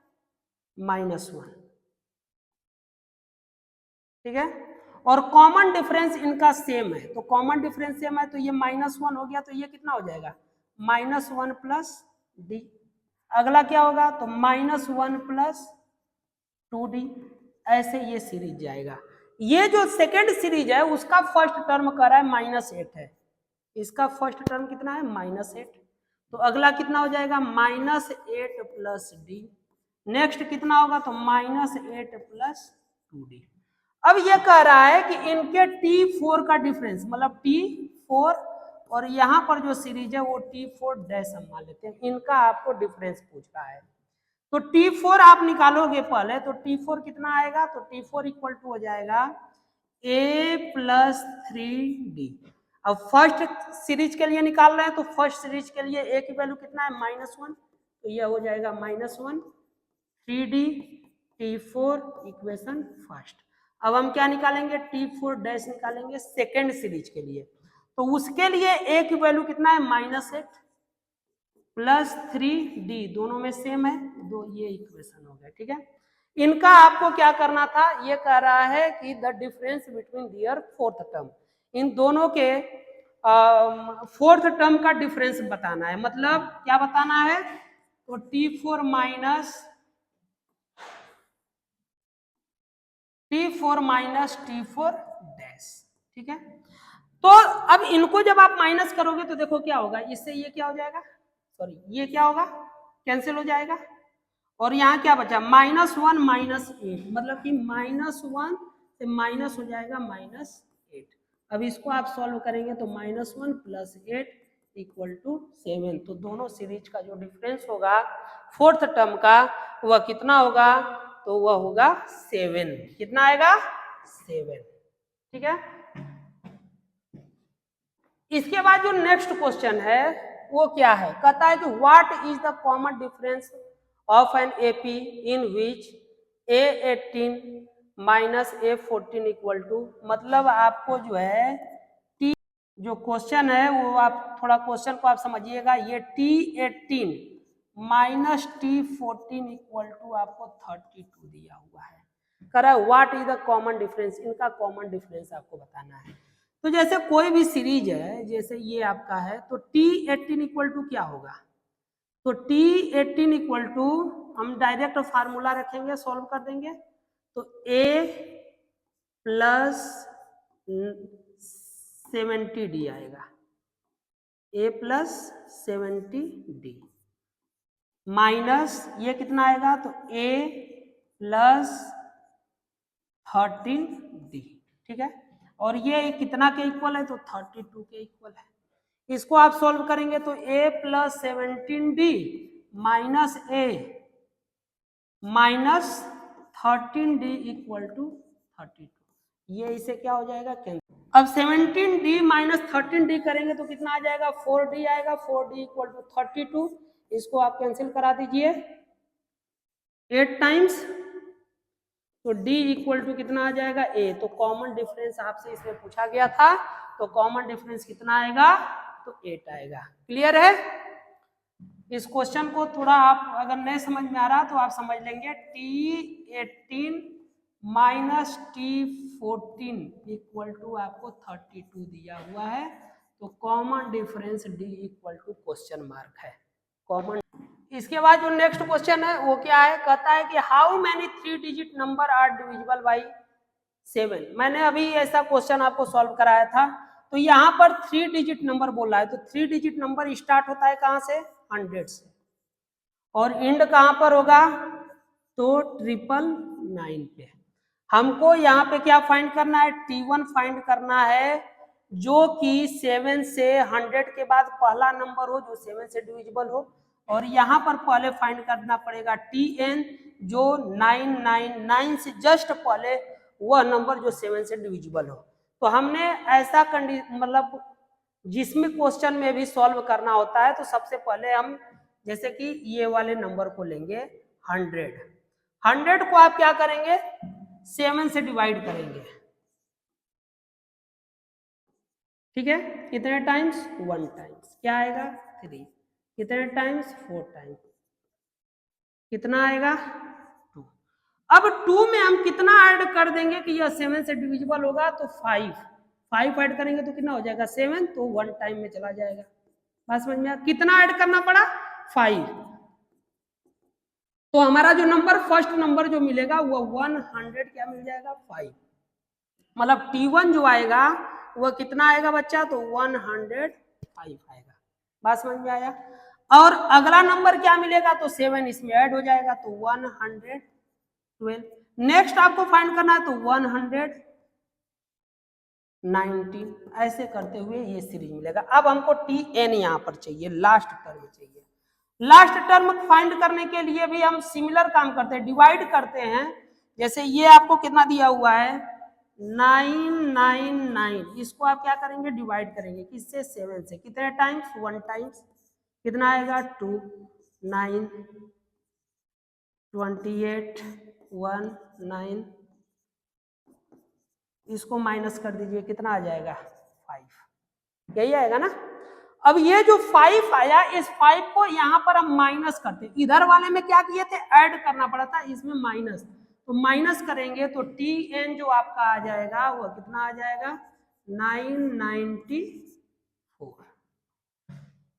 -1, ठीक है। और कॉमन डिफरेंस इनका सेम है, तो कॉमन डिफरेंस सेम है तो ये -1 हो गया, तो ये कितना हो जाएगा, -1 प्लस डी। अगला क्या होगा, तो -1 प्लस 2d। ऐसे ये सीरीज जाएगा। ये जो सेकेंड सीरीज है उसका फर्स्ट टर्म कर रहा है -8 है, इसका फर्स्ट टर्म कितना है, -8। तो अगला कितना हो जाएगा, -8 प्लस डी। नेक्स्ट कितना होगा, तो -8 प्लस 2d। अब ये कह रहा है कि इनके T4 का डिफरेंस, मतलब T4 और यहाँ पर जो सीरीज है वो T4 डैश हम मान लेते हैं, इनका आपको डिफरेंस पूछ रहा है। तो T4 आप निकालोगे पहले, तो T4 कितना आएगा, तो T4 इक्वल टू हो जाएगा A प्लस 3D। अब फर्स्ट सीरीज के लिए निकाल रहे हैं, तो फर्स्ट सीरीज के लिए A की वैल्यू कितना है, -1, तो यह हो जाएगा -1 3D T4 इक्वेशन फर्स्ट। अब हम क्या निकालेंगे, T4 डैश निकालेंगे सेकेंड सीरीज के लिए। तो उसके लिए A की वैल्यू कितना है, -8 प्लस 3D, दोनों में सेम है, दो ये इक्वेशन हो गया, ठीक है। इनका आपको क्या करना था, ये कह रहा है कि the difference between their fourth term, इन दोनों के फोर्थ टर्म का डिफरेंस बताना है। मतलब क्या बताना है, तो T4 माइनस T4 डैश, ठीक है। तो अब इनको जब आप माइनस करोगे तो देखो क्या होगा, इससे ये क्या हो जाएगा, सॉरी ये क्या होगा, कैंसिल हो जाएगा। और यहाँ क्या बचा, -1 -8, मतलब कि -1 से माइनस हो जाएगा -8। अब इसको आप सॉल्व करेंगे तो -1 प्लस 8 इक्वल टू 7। तो दोनों सीरीज का जो डिफरेंस होगा फोर्थ टर्म का वह कितना होगा, तो वह होगा 7। कितना आएगा, 7, ठीक है। इसके बाद जो नेक्स्ट क्वेश्चन है वो क्या है, कहता है कि what is the common difference of an AP in which A18 minus A14 equal to, मतलब आपको जो है टी, जो क्वेश्चन है वो आप थोड़ा क्वेश्चन को आप समझिएगा, ये T18 minus T14 equal to आपको 32 दिया हुआ है। कह रहा है what is the common difference, इनका कॉमन डिफरेंस आपको बताना है। तो जैसे कोई भी सीरीज है, जैसे ये आपका है, तो T18 इक्वल टू क्या होगा, तो T18 इक्वल टू हम डायरेक्ट फार्मूला रखेंगे, सॉल्व कर देंगे, तो A प्लस 70D आएगा, A प्लस 70D माइनस ये कितना आएगा, तो A प्लस 13D, ठीक है। और ये कितना के इक्वल है, तो 32 के इक्वल है। इसको आप सॉल्व करेंगे तो A plus 17D minus A minus 13D equal to 32, ये इसे क्या हो जाएगा, कैंसिल। अब 17D माइनस 13D करेंगे तो कितना आ जाएगा, 4D आएगा, 4D इक्वल टू 32। इसको आप कैंसिल करा दीजिए 8 टाइम्स, तो D इक्वल टू कितना आ जाएगा, A। तो कॉमन डिफरेंस आपसे इसमें पूछा गया था, तो कॉमन डिफरेंस कितना आएगा, तो 8 आएगा। क्लियर है। इस क्वेश्चन को थोड़ा आप अगर नहीं समझ में आ रहा तो आप समझ लेंगे, T18 minus T14 equal to आपको 32 दिया हुआ है, तो common difference D equal to question mark है, कॉमन। इसके बाद जो नेक्स्ट क्वेश्चन है वो क्या है, कहता है कि how many 3 digit number are divisible by 7। मैंने अभी ऐसा क्वेश्चन आपको सॉल्व कराया था, तो यहाँ पर 3 डिजिट नंबर बोला है, तो 3 डिजिट नंबर स्टार्ट होता है कहाँ से, 100 से, और एंड कहाँ पर होगा, तो 999 पे। हमको यहाँ पे क्या फाइंड करना है, T1 फाइंड करना है, जो कि 7 से 100 के बाद पहला नंबर हो जो 7 से डिविजिबल हो, और यहाँ पर पहले फाइंड करना पड़ेगा Tn, जो 999 से जस्ट पहले वह नंबर जो 7 से डिविजिबल हो। तो हमने ऐसा मतलब जिसमें क्वेश्चन में भी सॉल्व करना होता है तो सबसे पहले हम जैसे कि ये वाले नंबर को लेंगे 100। 100 को आप क्या करेंगे 7 से डिवाइड करेंगे, ठीक है। कितने टाइम्स 1 टाइम्स, क्या आएगा 3। कितने टाइम्स 4 टाइम्स, कितना आएगा 2। अब 2 में हम कितना ऐड कर देंगे कि यह 7 से डिविजिबल होगा, तो 5 ऐड करेंगे तो कितना हो जाएगा 7, तो 1 टाइम में चला जाएगा। बात समझ में आया? कितना ऐड करना पड़ा 5। तो हमारा जो नंबर फर्स्ट नंबर जो मिलेगा वो 100 क्या मिल जाएगा 5, मतलब T1 जो आएगा वो कितना आएगा बच्चा, तो 105 आएगा। बात समझ में आया? और अगला नंबर क्या मिलेगा, तो 7 इसमें ऐड हो जाएगा तो 112। नेक्स्ट आपको फाइंड करना है तो 119, ऐसे करते हुए ये सीरीज मिलेगा। अब हमको TN यहाँ पर चाहिए, लास्ट टर्म चाहिए। लास्ट टर्म फाइंड करने के लिए भी हम सिमिलर काम करते हैं, डिवाइड करते हैं। जैसे ये आपको कितना दिया हुआ है 999, इसको आप क्या करेंगे डिवाइड करेंगे किससे 7 से। कितने टाइम्स 1 टाइम्स, कितना आएगा 2, 9, 28, 1, 9, इसको माइनस कर दीजिए, कितना आ जाएगा 5, यही आएगा ना। अब ये जो 5 आया, इस 5 को यहाँ पर हम माइनस करते, इधर वाले में क्या किए थे ऐड करना पड़ा था, इसमें माइनस, तो माइनस करेंगे तो TN जो आपका आ जाएगा वो कितना आ जाएगा 994।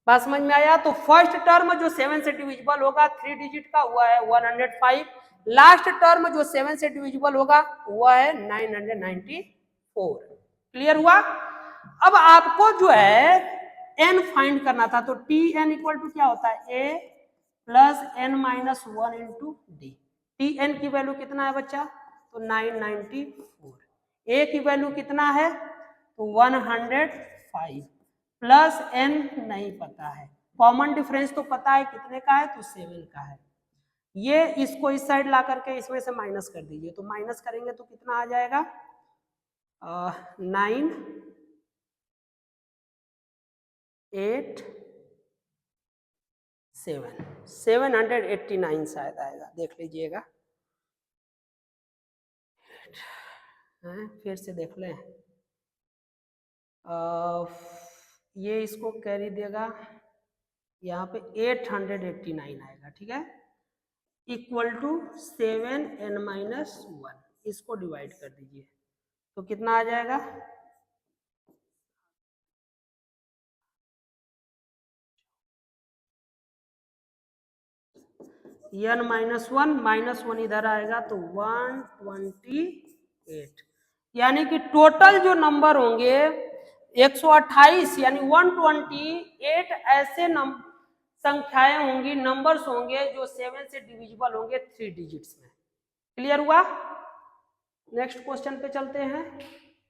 बात समझ में आया? तो फर्स्ट टर्म जो 7 से डिविजिबल होगा 3 डिजिट का हुआ है 105, लास्ट टर्म जो 7 से डिविजिबल होगा हुआ है 994। क्लियर हुआ? अब आपको जो है n फाइंड करना था, तो TN इक्वल टू क्या होता है a plus n minus 1 into D. TN की वैल्यू कितना है बच्चा, तो 994। a की वैल्यू कितना है, तो 105 प्लस n नहीं पता है, कॉमन डिफरेंस तो पता है कितने का है, तो 7 का है। ये इसको इस साइड ला करके इसमें से माइनस कर दीजिए, तो माइनस करेंगे तो कितना आ जाएगा 9, 8, 789 शायद आएगा, देख लीजिएगा। फिर से देख लें, ये इसको कैरी देगा, यहाँ पे 889 आएगा, ठीक है। इक्वल टू 7n माइनस 1, इसको डिवाइड कर दीजिए तो कितना आ जाएगा, n माइनस 1 इधर आएगा तो 128, यानी कि टोटल जो नंबर होंगे 128 यानी 128 ऐसे संख्याएं होंगी, नंबर्स होंगे जो 7 से डिविजिबल होंगे 3 डिजिट्स में। क्लियर हुआ? नेक्स्ट क्वेश्चन पे चलते हैं।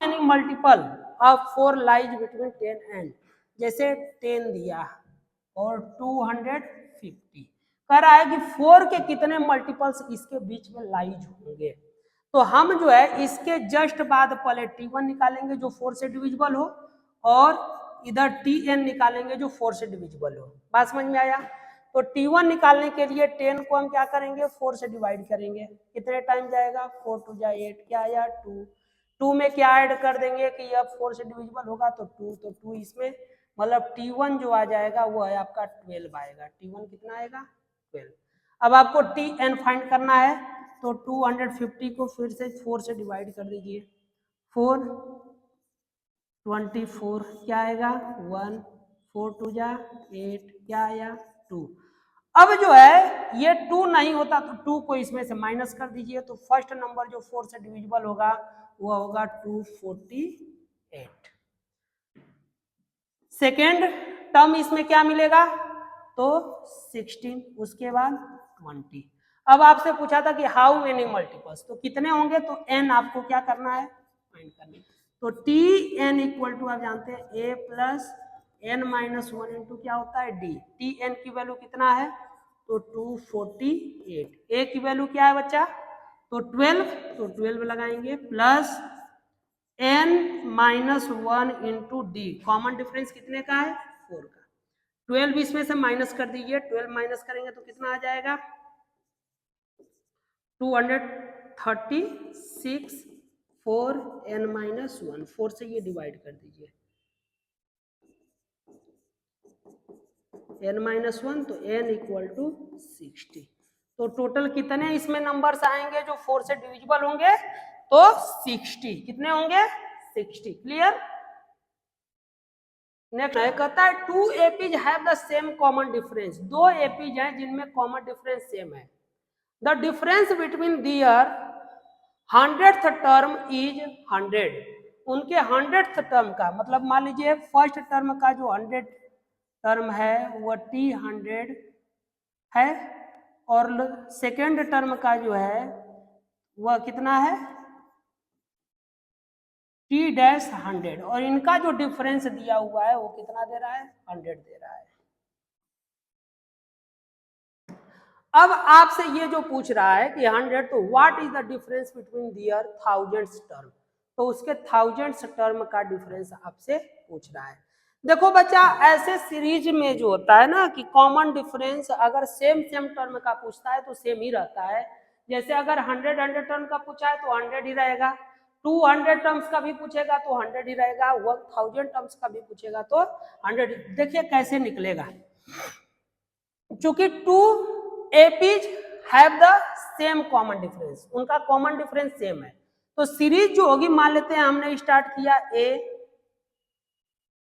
Any multiple of 4 lies between 10 and, जैसे 10 दिया और 250, कह रहा है कि 4 के कितने मल्टीपल्स इसके बीच में लाइज होंगे। तो हम जो है इसके जस्ट बाद पहले T1 निकालेंगे जो 4 से डिविजिबल हो, और इधर TN निकालेंगे जो 4 से डिविजिबल हो। बात समझ में आया? तो T1 निकालने के लिए 10 को हम क्या करेंगे 4 से डिवाइड करेंगे, कितने टाइम जाएगा 4 2 जा 8, क्या आया 2। 2 में क्या ऐड कर देंगे कि यह 4 से डिविजिबल होगा तो 2, तो 2 इसमें, मतलब T1 जो आ जाएगा वो है आपका 12 आएगा। T1 कितना आएगा 12। अब आपको TN फाइंड करना है, तो 250 को फिर से 4 से डिवाइड कर दीजिए, 4 24, क्या आएगा 1, 4 2 जा 8, क्या आया 2। अब जो है ये 2 नहीं होता तो 2 को इसमें से माइनस कर दीजिए, तो फर्स्ट नंबर जो 4 से डिविजिबल होगा वो होगा 248। सेकेंड टर्म इसमें क्या मिलेगा, तो 16, उसके बाद 20। अब आपसे पूछा था कि हाउ मेनी मल्टीपल्स, तो कितने होंगे, तो n आपको क्या करना है फाइंड करना है। तो TN इक्वल टू आप जानते हैं a plus n minus 1 into क्या होता है d। TN की वैल्यू कितना है, तो 248। a की वैल्यू क्या है बच्चा, तो 12, तो 12 लगाएंगे plus n minus 1 into D, common difference कितने का है 4 का। 12 इसमें से माइनस कर दीजिए, 12 माइनस करेंगे तो कितना आ जाएगा 236, 4 n माइनस 1, 4 से ये डिवाइड कर दीजिए, n माइनस 1 तो n इक्वल टू 60। तो टोटल कितने इसमें नंबर्स आएंगे जो 4 से डिविजिबल होंगे, तो 60। कितने होंगे 60। क्लियर। नेक्स्ट है, कहता है two APs have the same common difference, दो एपीज हैं जिनमें कॉमन डिफरेंस सेम है। The difference between their 100th term is 100, उनके 100th टर्म का मतलब मान लीजिए फर्स्ट टर्म का जो 100 टर्म है वो t100 है, और सेकेंड टर्म का जो है वह कितना है t-100, और इनका जो डिफरेंस दिया हुआ है वो कितना दे रहा है 100 दे रहा है। अब आपसे ये जो पूछ रहा है कि 100, तो what is the difference between their thousands term, तो उसके थाउजेंड्स टर्म का डिफरेंस आपसे पूछ रहा है। देखो बच्चा, ऐसे सीरीज में जो होता है ना कि कॉमन डिफरेंस अगर सेम सेम टर्म का पूछता है तो सेम ही रहता है। जैसे अगर 100 टर्म का पूछा है तो 100 ही रहेगा, 200 टर्म्स का भी पूछेगा तो 100 ही रहेगा, 1000 टर्म्स का भी पूछेगा तो 100। देखिए कैसे निकलेगा, चूंकि two APs have the same common difference, उनका कॉमन डिफरेंस सेम है, तो सीरीज जो होगी मान लेते हैं हमने स्टार्ट किया ए,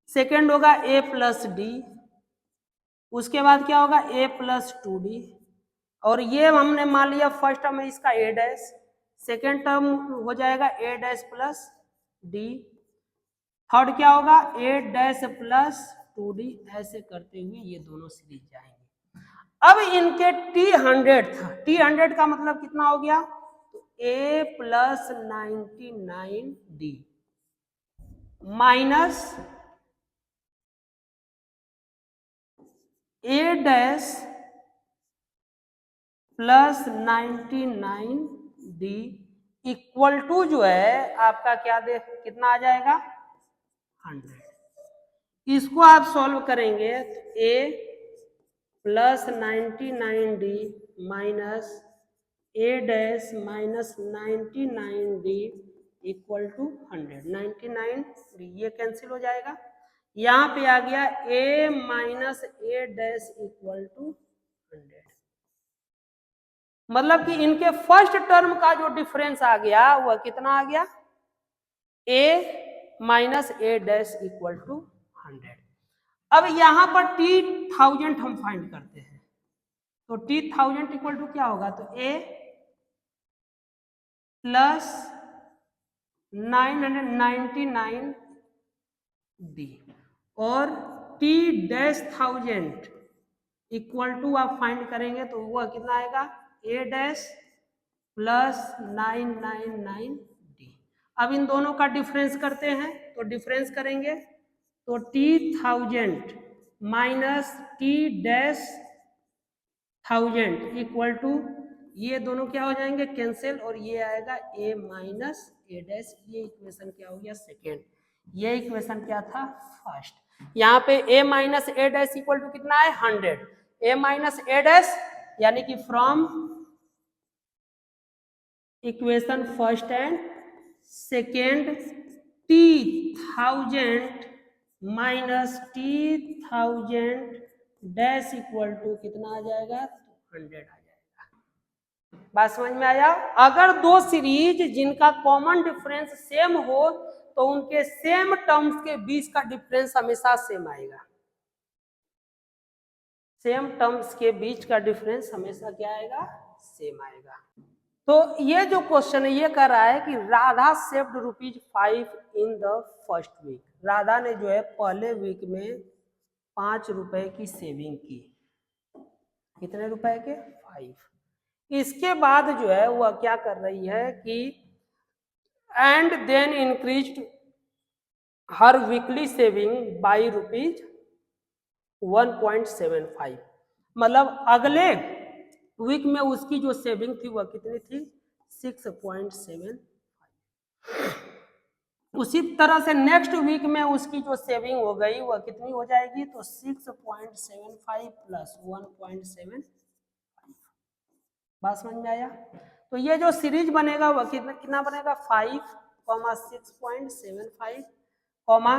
सेकेंड होगा ए प्लस डी, उसके बाद क्या होगा ए प्लस 2d, और ये हमने मान लिया फर्स्ट टर्म है इसका ए डैश, सेकेंड टर्म हो जाएगा ए डैश प्लस डी, थर्ड क्या होगा ए डैश प्लस 2d, ऐसे करते हुए ये दोनों सीरीज जाएंगे। अब इनके t100 का मतलब कितना हो गया, तो a plus 99d minus a dash plus 99d equal to जो है आपका क्या दे कितना आ जाएगा 100। इसको आप सॉल्व करेंगे तो a plus 99d minus a dash minus 99d equal to 100, 99d ये कैंसिल हो जाएगा, यहाँ पे आ गया a minus a dash equal to 100। मतलब कि इनके फर्स्ट टर्म का जो डिफरेंस आ गया वह कितना आ गया a minus a dash equal to 100। अब यहां पर t1000 हम फाइंड करते हैं, तो t1000 इक्वल टू क्या होगा, तो a प्लस 999d और t डैश 1000 इक्वल टू आप फाइंड करेंगे तो वह कितना आएगा a डैश प्लस 999d। अब इन दोनों का डिफरेंस करते हैं, तो डिफरेंस करेंगे तो t1000 minus t dash 1000 equal to ये दोनों क्या हो जाएंगे कैंसिल, और ये आएगा a माइनस a डैश, ये इक्वेशन क्या हो गया सेकेंड, ये इक्वेशन क्या था फर्स्ट। यहाँ पे a minus a dash equal to कितना है 100, a माइनस a डैश यानी कि from equation first and second t1000 minus t1000 dash equal to कितना आ जाएगा 100 आ जाएगा। बात समझ में आया। अगर दो सीरीज जिनका कॉमन डिफरेंस सेम हो तो उनके सेम टर्म्स के बीच का डिफरेंस हमेशा सेम आएगा, सेम टर्म्स के बीच का डिफरेंस हमेशा क्या आएगा सेम आएगा। तो ये जो क्वेश्चन है ये कह रहा है कि Radha saved ₹5 in the first week, Radha ने जो है पहले वीक में 5 रुपए की सेविंग की, कितने रुपए के 5। इसके बाद जो है वह क्या कर रही है कि and then increased her weekly saving by ₹1.75, मतलब अगले वीक में उसकी जो सेविंग थी वह कितनी थी 6.75। उसी तरह से नेक्स्ट वीक में उसकी जो सेविंग हो गई वह कितनी हो जाएगी, तो 6.75 प्लस 1.7। बात समझ में आया। तो ये जो सीरीज बनेगा वह कितना कितना बनेगा, 5,6.75 कॉमा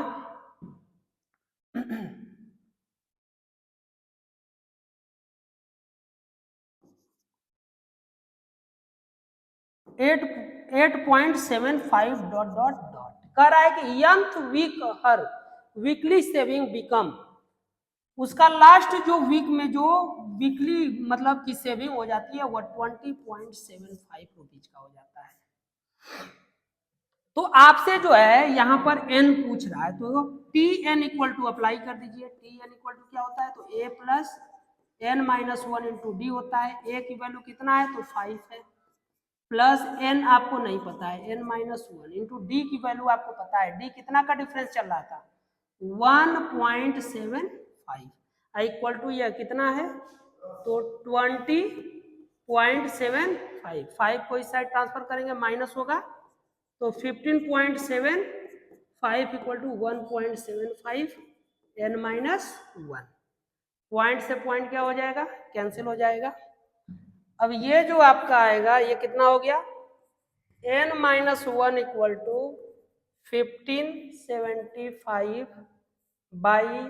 8.75 डॉट डॉट डॉट कह रहा है कि यंथ वीक हर वीकली सेविंग बिकम, उसका लास्ट जो वीक में जो वीकली मतलब की सेविंग हो जाती है वह 20.75 रुपीज का हो जाता है। तो आपसे जो है यहाँ पर n पूछ रहा है, तो t n equal to apply कर दीजिए। टी एन इक्वल टू क्या होता है, तो a plus N minus 1 into d होता है। a की वैल्यू कितना है, तो 5 है, प्लस n आपको नहीं पता है, n माइनस 1 इंटू डी की वैल्यू आपको पता है, d कितना का डिफरेंस चल रहा था, 1.75 इक्वल टू यह कितना है, तो 20.75, 5 को इस साइड ट्रांसफर करेंगे माइनस होगा, तो 15.75 equal to 1.75 n minus 1। Point से पॉइंट क्या हो जाएगा, कैंसिल हो जाएगा। अब ये जो आपका आएगा ये कितना हो गया, n minus 1 equal to 1575 by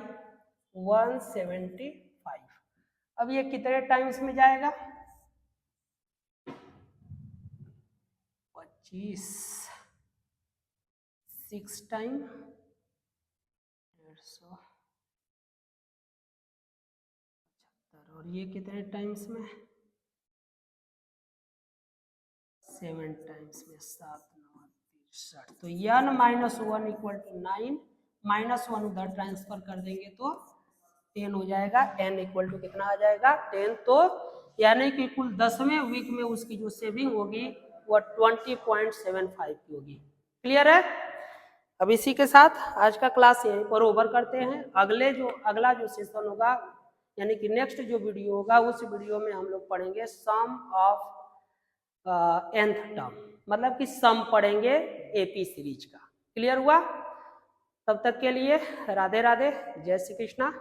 175। अब ये कितने टाइम्स में जाएगा, 25, 6 टाइम 150, और ये कितने टाइम्स में, 7 टाइम्स में, 7 9 63। तो n minus 1 equal to 9, minus 1 उधर ट्रांसफर कर देंगे तो 10 हो जाएगा, n इक्वल टू कितना आ जाएगा 10। तो यानी कि कुल 10वें वीक में उसकी जो सेविंग होगी वह 20.75 की होगी। क्लियर है। अब इसी के साथ आज का क्लास यहीं पर ओवर करते हैं। अगला जो सेशन होगा यानी कि नेक्स्ट जो वीडियो होगा उस वीडियो में हम लोग पढ़ेंगे सम ऑफ nth टर्म, मतलब कि सम पढ़ेंगे एपी सीरीज का। क्लियर हुआ। तब तक के लिए राधे राधे, जय श्री कृष्णा।